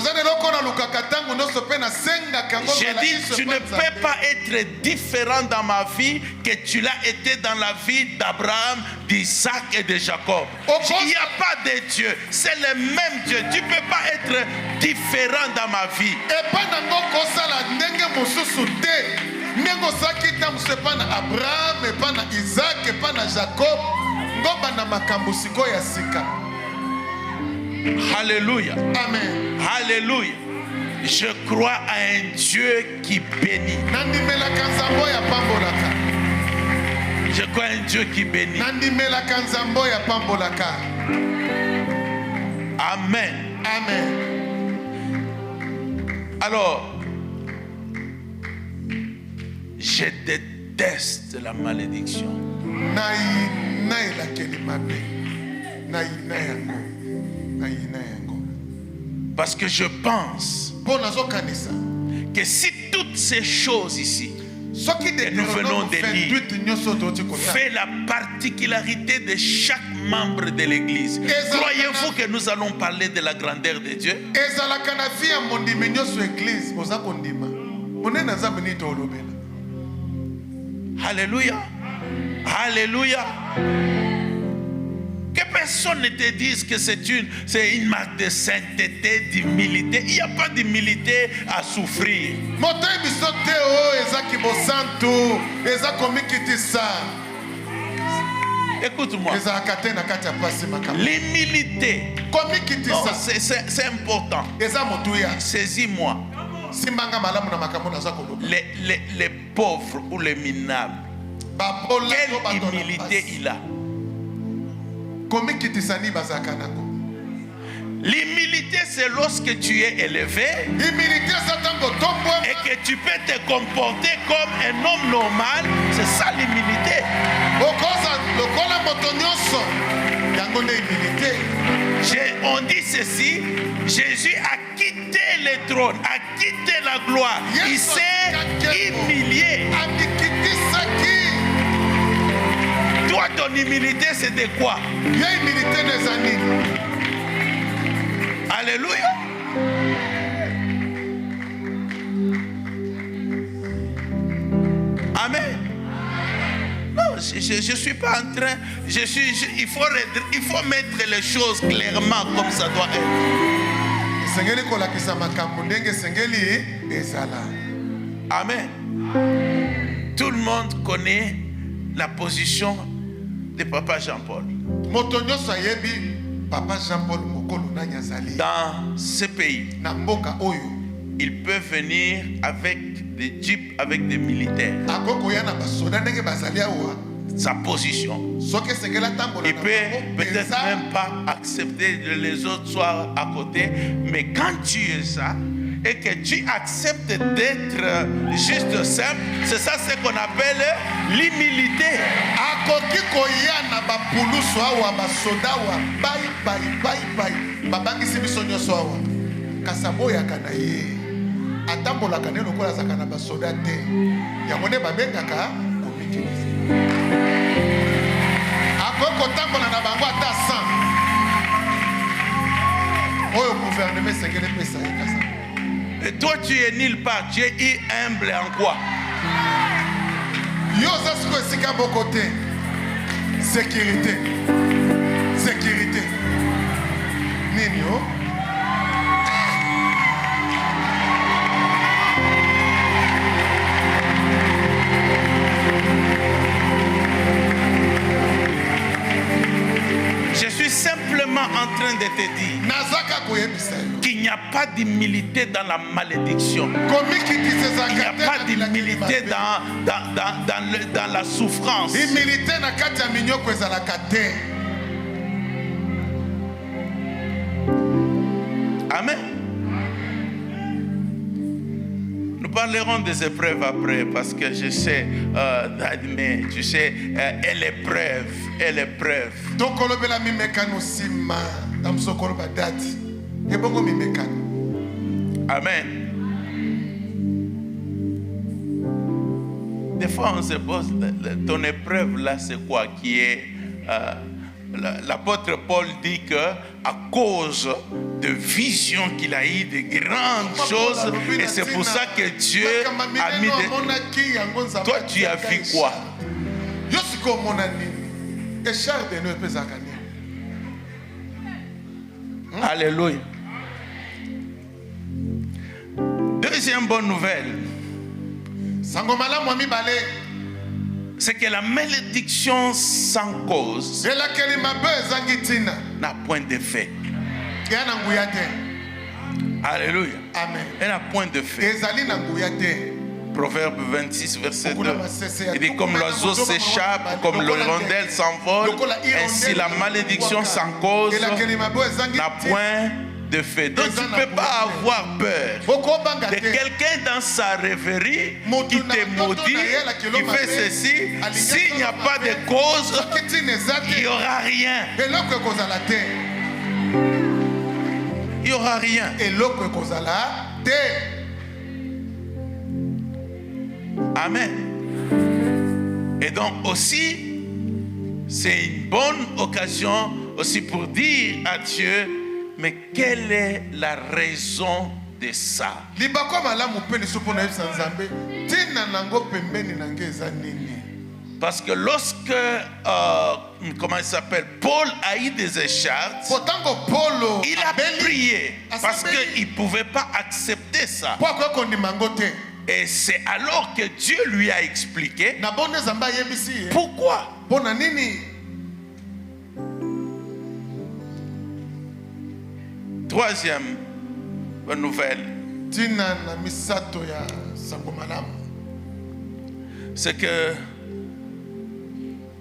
dis, tu ne peux pas être différent dans ma vie que tu l'as été dans la vie d'Abraham, d'Isaac et de Jacob. Il n'y a pas de Dieu, c'est le même Dieu. Tu ne peux pas être différent dans ma vie. Abraham, Isaac, Jacob, Alléluia. Amen. Alléluia. Je crois à un Dieu qui bénit. Je crois à un Dieu qui bénit. Amen. Amen. Alors, je déteste la malédiction. Parce que je pense que si toutes ces choses ici que nous venons de lire fait la particularité de chaque membre de l'église, croyez-vous que nous allons parler de la grandeur de Dieu? Alléluia. Alléluia. Que personne ne te dise que c'est une marque de sainteté, d'humilité. Il n'y a pas d'humilité à souffrir. Écoute-moi. L'humilité, c'est important. Saisis-moi. Les pauvres ou les minables, quelle humilité il a. L'humilité, c'est lorsque tu es élevé et que tu peux te comporter comme un homme normal. C'est ça l'humilité. On dit ceci: Jésus a quitté le trône, a quitté la gloire. Il s'est humilié. Toi, ton humilité, c'est de quoi? Alléluia. Amen. Non, je ne suis pas en train. Il faut mettre les choses clairement comme ça doit être. Amen. Tout le monde connaît la position de Papa Jean-Paul. Dans ce pays, il peut venir avec des jeeps, avec des militaires. Sa position. Il peut peut-être même pas accepter que les autres soient à côté, mais quand tu es ça, et que tu acceptes d'être juste simple, c'est ça ce qu'on appelle l'humilité. Et toi tu es nulle part, tu es humble en quoi? Sécurité. Sécurité. Nino. Je suis simplement en train de te dire qu'il n'y a pas d'humilité dans la malédiction. Il n'y a pas d'humilité dans la souffrance. Amen. Nous parlerons des épreuves après parce que je sais, mais tu sais, et l'épreuve. Amen. Des fois, on se pose, ton épreuve là, c'est quoi qui est... L'apôtre Paul dit que à cause de visions qu'il a eues, de grandes choses, et c'est pour ça que Dieu a mis des... Toi, tu as vu quoi? Alléluia. Deuxième bonne nouvelle, c'est que la malédiction sans cause n'a point d'effet. Alléluia. Amen. Elle n'a point d'effet. Proverbe 26, verset 2. Il dit comme l'oiseau s'échappe, comme l'hirondelle s'envole, ainsi la malédiction sans cause n'a point de fait. Donc tu ne peux pas avoir peur de quelqu'un dans sa rêverie qui te maudit, qui fait ceci. S'il n'y a pas de cause, il n'y aura rien. Il n'y aura rien. Amen. Et donc aussi, c'est une bonne occasion aussi pour dire à Dieu, mais quelle est la raison de ça? Parce que lorsque, comment il s'appelle, Paul a eu des écharpes, il a prié parce qu'il ne pouvait pas accepter ça. Et c'est alors que Dieu lui a expliqué pourquoi. Troisième bonne nouvelle, c'est que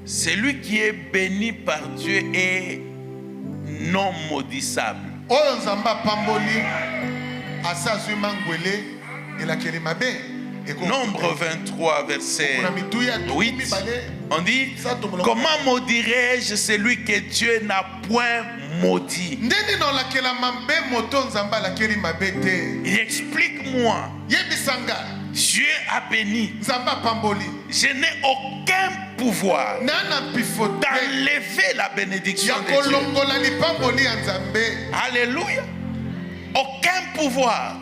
celui qui est béni par Dieu est non maudissable. Nombre 23, verset 8, on dit, comment maudirais-je celui que Dieu n'a point maudit? Il explique-moi. Dieu a béni. Je n'ai aucun pouvoir d'enlever la bénédiction de Dieu. Alléluia. Aucun pouvoir.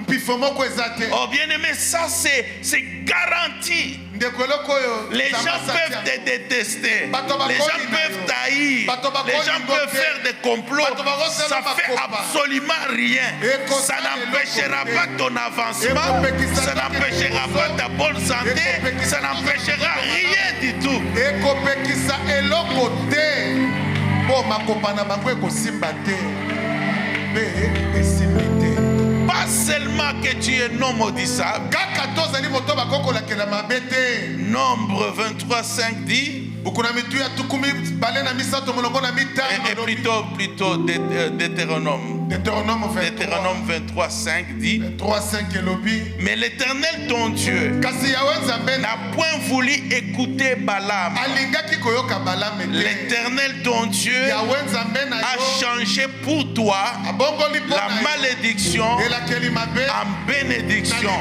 Oh bien aimé, ça c'est garanti. Les gens peuvent te détester. Les gens peuvent t'haïr. Les gens peuvent faire des complots. Ça ne fait absolument rien. Ça n'empêchera pas ton avancement. Ça n'empêchera pas ta bonne santé. Ça n'empêchera rien du tout. Pas seulement que tu es non maudissable. Nombre 23:5 dit. Et plutôt Deutéronome 23:5 dit. Mais l'Éternel ton Dieu n'a point voulu écouter Balaam. L'Éternel ton Dieu a changé pour toi la malédiction en bénédiction,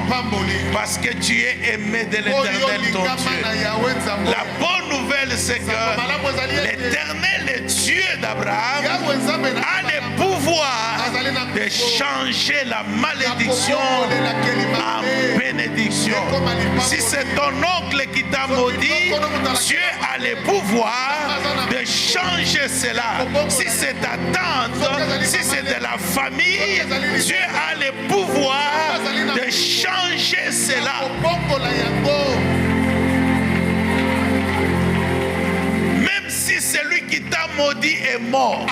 parce que tu es aimé de l'Éternel ton Dieu. La bonne nouvelle, c'est que l'Éternel Dieu d'Abraham a le pouvoir de changer la malédiction en bénédiction. Si c'est ton oncle qui t'a maudit, Dieu a le pouvoir de changer cela. Si c'est ta tante, si c'est de la famille, Dieu a le pouvoir de changer cela. Même si celui qui t'a maudit est mort,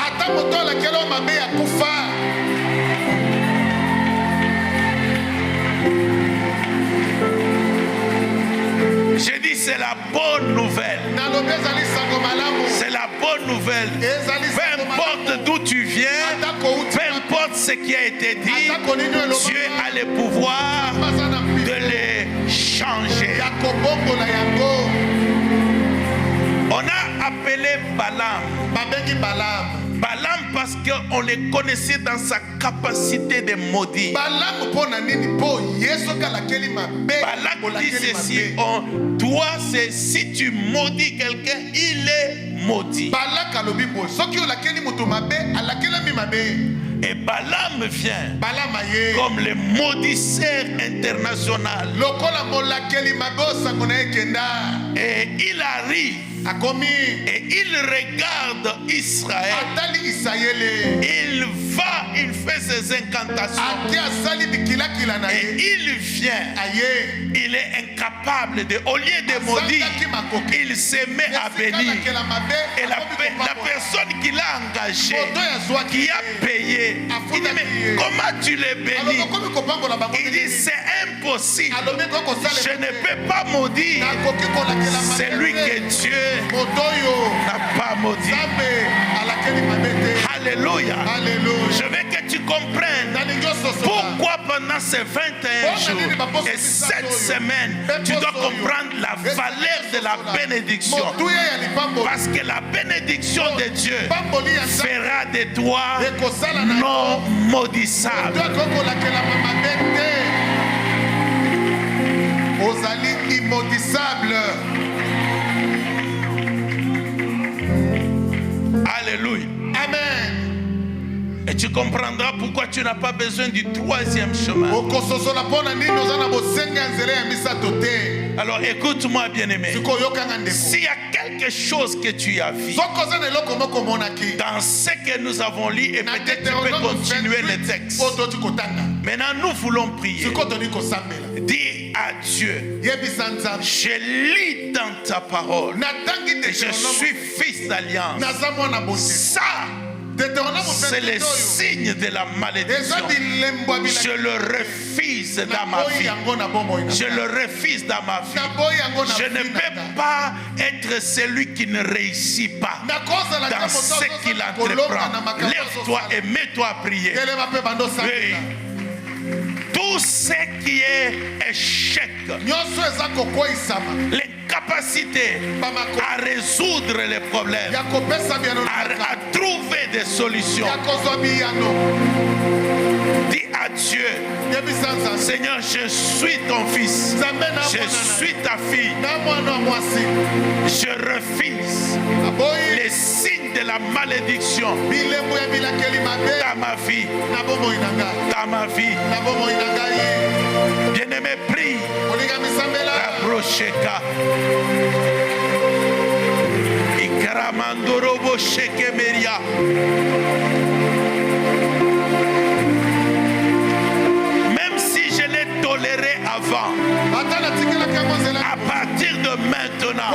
je dis c'est la bonne nouvelle. C'est la bonne nouvelle. Peu importe d'où tu viens, peu importe ce qui a été dit, Dieu a le pouvoir de les changer. On a appelé Balaam parce qu'on le connaissait dans sa capacité de maudire. Balak dit ceci, toi, c'est si tu maudis quelqu'un, il est maudit. Et Balaam vient comme le maudisseur international. Et il arrive et il regarde Israël. Il va, il fait ses incantations. Et il vient. Il est incapable de, au lieu de maudire, il se met à bénir. Et la personne qui l'a engagé, qui a payé, il dit, mais comment tu les bénis? Il dit, c'est impossible. Je ne peux pas maudire celui que Dieu n'a pas maudit. Alléluia. Je veux que tu comprennes pourquoi pendant ces 21 jours et cette semaine, tu dois comprendre la valeur de la bénédiction. Parce que la bénédiction de Dieu fera de toi non maudissable. Ozali immaudissable. Alléluia. Amen. Et tu comprendras pourquoi tu n'as pas besoin du troisième chemin. Alors écoute-moi, bien-aimé. S'il y a quelque chose que tu as vu dans ce que nous avons lu, et peut-être tu peux continuer le texte. Maintenant, nous voulons prier. Dis à Dieu, je lis dans ta parole et je suis fils d'alliance. Ça, c'est le signe de la malédiction. Je le refuse dans ma vie. Je le refuse dans ma vie. Je ne peux pas être celui qui ne réussit pas dans ce qu'il entreprend. Lève-toi et mets-toi à prier. Oui. Tout ce qui est échec, l'incapacité à résoudre les problèmes, à trouver des solutions. Dis à Dieu, Seigneur, je suis ton fils. Je suis ta fille. Je refuse les signes de la malédiction dans ma vie. Dans ma vie. Bien-aimé, prie. Rabrosheka. Ikaramandorobo shekemeria. Même si je l'ai toléré avant, à partir de maintenant,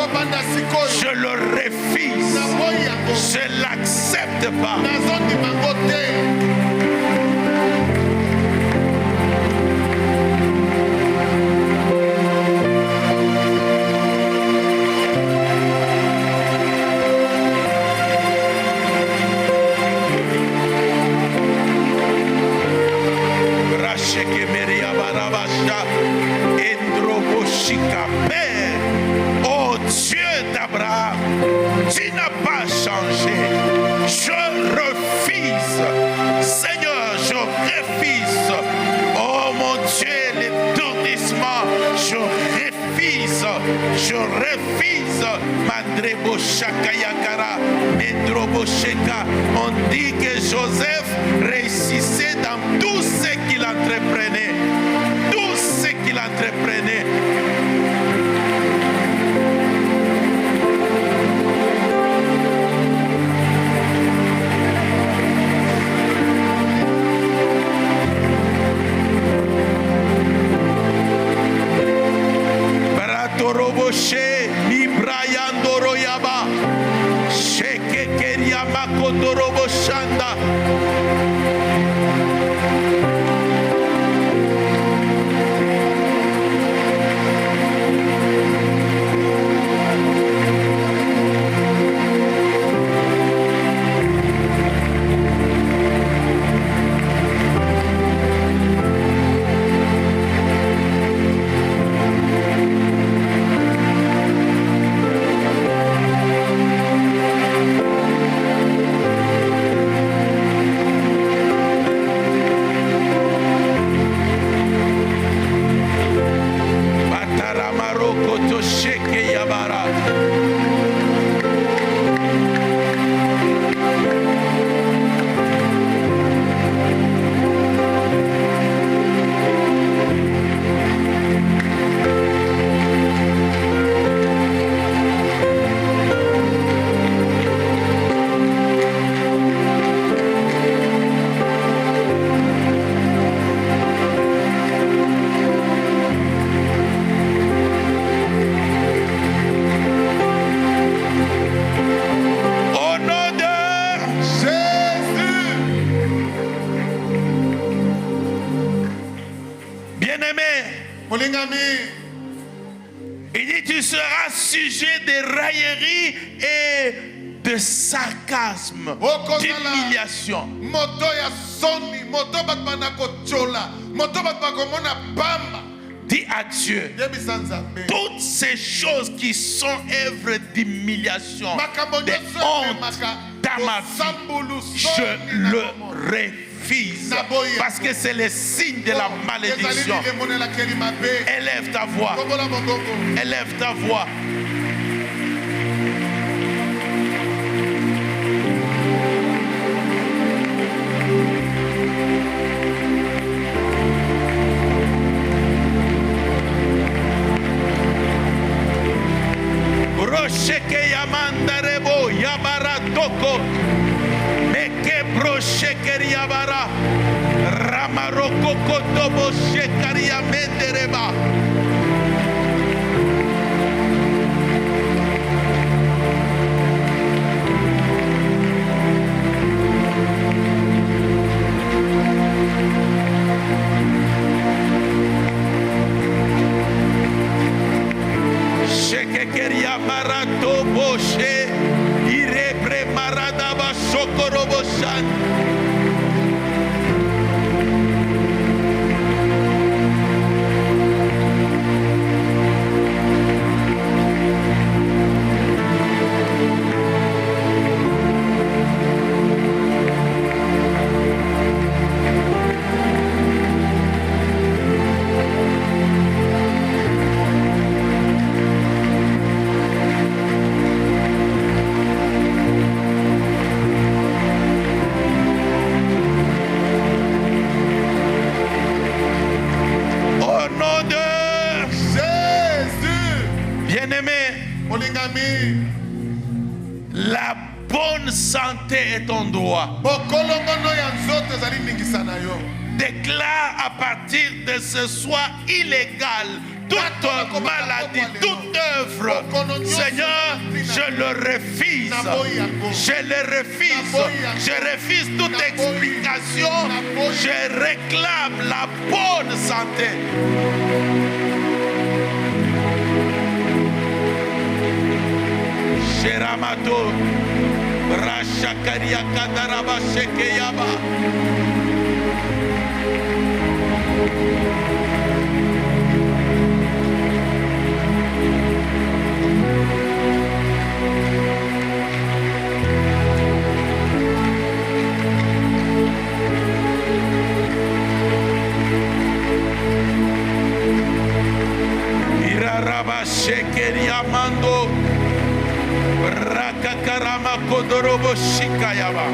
je le refuse. Je ne l'accepte pas. Oh Dieu d'Abraham, tu n'as pas changé. Je refuse, Seigneur, je refuse. Oh mon Dieu, l'étourdissement, je refuse. Je refuse. Mandrebo Shakayakara, Mendrobo Sheka. On dit que Joseph réussissait dans tout ce qu'il entreprenait. Tout ce qu'il entreprenait. Baratoroboche, Ibrayandoro Yaba, Sheke Keriamako Doroboshanda. Il dit, tu seras sujet de raillerie et de sarcasme, d'humiliation. Dis à Dieu, toutes ces choses qui sont œuvres d'humiliation, de honte dans ma vie, je le refuse. Parce que c'est le signe de la malédiction. Élève ta voix. Élève ta voix. Brocheke yamandarebo yabara toko meke brocheke yabara ramaroko kotobo shekari yamendereba. Shekekeria marato boshe irebre marada ba sokoroboshan. La bonne santé est ton droit. Déclare à partir de ce soir illégal toute maladie, toute œuvre. Seigneur, je le refuse. Je le refuse. Je refuse toute explication. Je réclame la bonne santé. Sheramato Rashakaria Kadaraba Shekeyaba. Iraraba Shekeria Mando Rakakarama Kodorobo Shikayaba.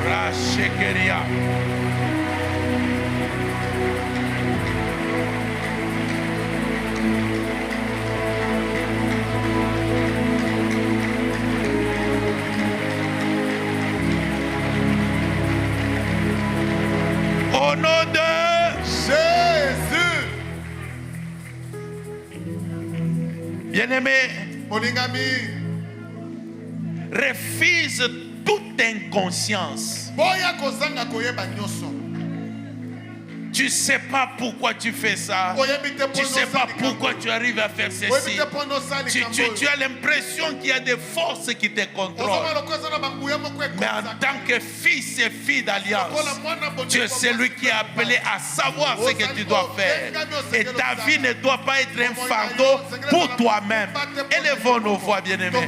Rashekeria. Au nom de Jésus. bien-aimé, Molingami. refuse toute inconscience. Boya kozanga koyeba nyoso. Tu sais pas pourquoi tu fais ça. Tu sais pas pourquoi tu arrives à faire ceci. Tu as l'impression qu'il y a des forces qui te contrôlent. Mais en tant que fils et fille d'alliance, tu es celui qui est appelé à savoir ce que tu dois faire. Et ta vie ne doit pas être un fardeau pour toi-même. Élevons nos voix, bien-aimés.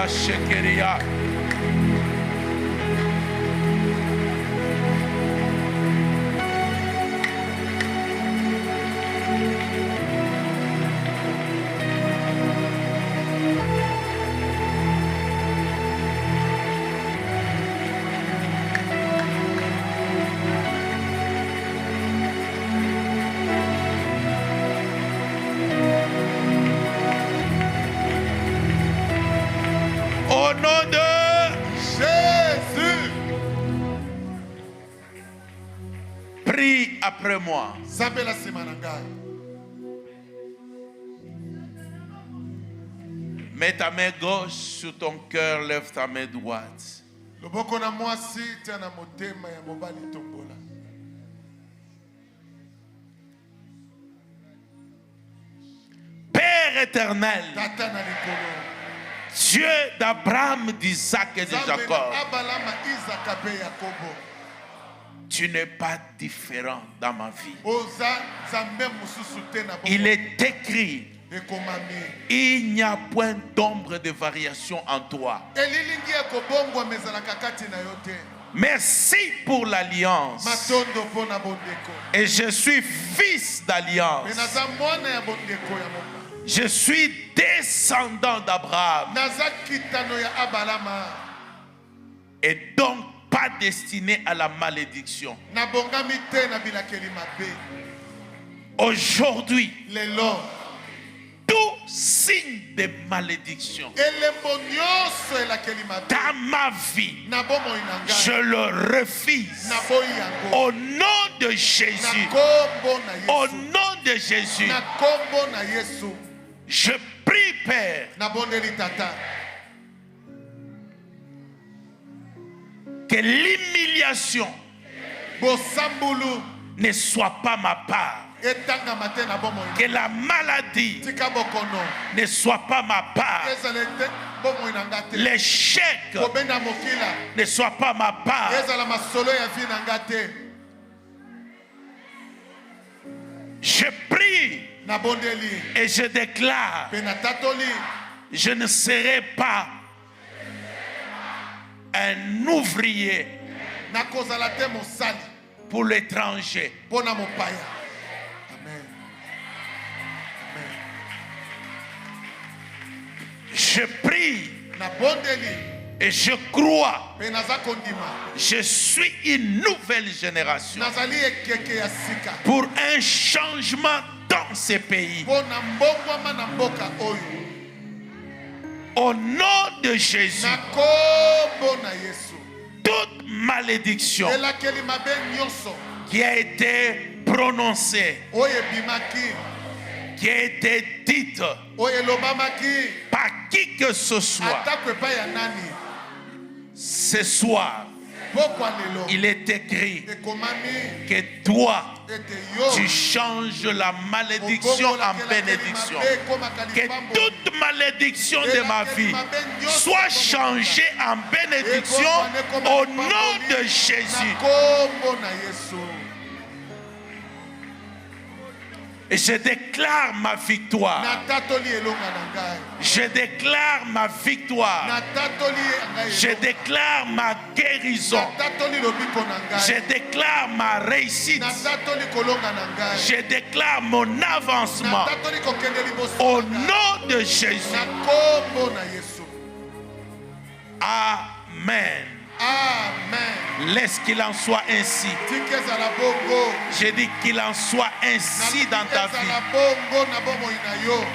Shekeria. Au nom de Jésus. Prie après moi. Mets ta main gauche sur ton cœur, lève ta main droite. Père éternel, Dieu d'Abraham, d'Isaac et de Jacob, tu n'es pas différent dans ma vie. Il est écrit, il n'y a point d'ombre de variation en toi. Merci pour l'alliance. Et je suis fils d'alliance. Je suis descendant d'Abraham. Et donc pas destiné à la malédiction. Aujourd'hui, tout signe de malédiction dans ma vie, je le refuse. Au nom de Jésus. Au nom de Jésus, na kombo na Yesu, je prie, Père, na bondeli tata, que l'humiliation bosambulu ne soit pas ma part. etanga mate na bomo, Que la maladie tika bokono ne soit pas ma part. ezala bomo inangate, L'échec kobenda mokila ne soit pas ma part. ezala masolo ya vie nangate. Je prie Na bondeli et je déclare, pe na tatoli, je ne serai pas un ouvrier na kozala te mosali pour l'étranger. pona mopaya. Amen. Amen. Je prie Na bondeli et je crois, pe naza kondima, je suis une nouvelle génération nazali ekeke ya sika pour un changement dans ces pays. pona mbongwama na mboka oyo. Au nom de Jésus, Na kombo na Yesu, toute malédiction elakeli mabe nyonso qui a été prononcée, oyo ebimaki, qui a été dite oyo elobamaki par qui que ce soit, atako epai ya nani, ce soir, pokwa lelo il est écrit ekomami que toi, ete yo tu changes la malédiction en bénédiction. Que toute malédiction de ma vie soit changée en bénédiction au nom de Jésus. kombo na Yesu. Et je déclare ma victoire. Na tatoli elonga na ngai, Je déclare ma victoire. na tatoli ngai, Je déclare ma guérison. na tatoli lobiko na Je ngai, déclare ma réussite. na tatoli kolonga na ngai, Je déclare mon na avancement tatoli kokende liboso au na ngai. nom de Jésus. Na kombo na Yesu. Amen. Amen. Laisse qu'il en soit ainsi. Tikeza la bongo. Je dis qu'il en soit ainsi dans ta vie. Na bongo na bomo ina yo.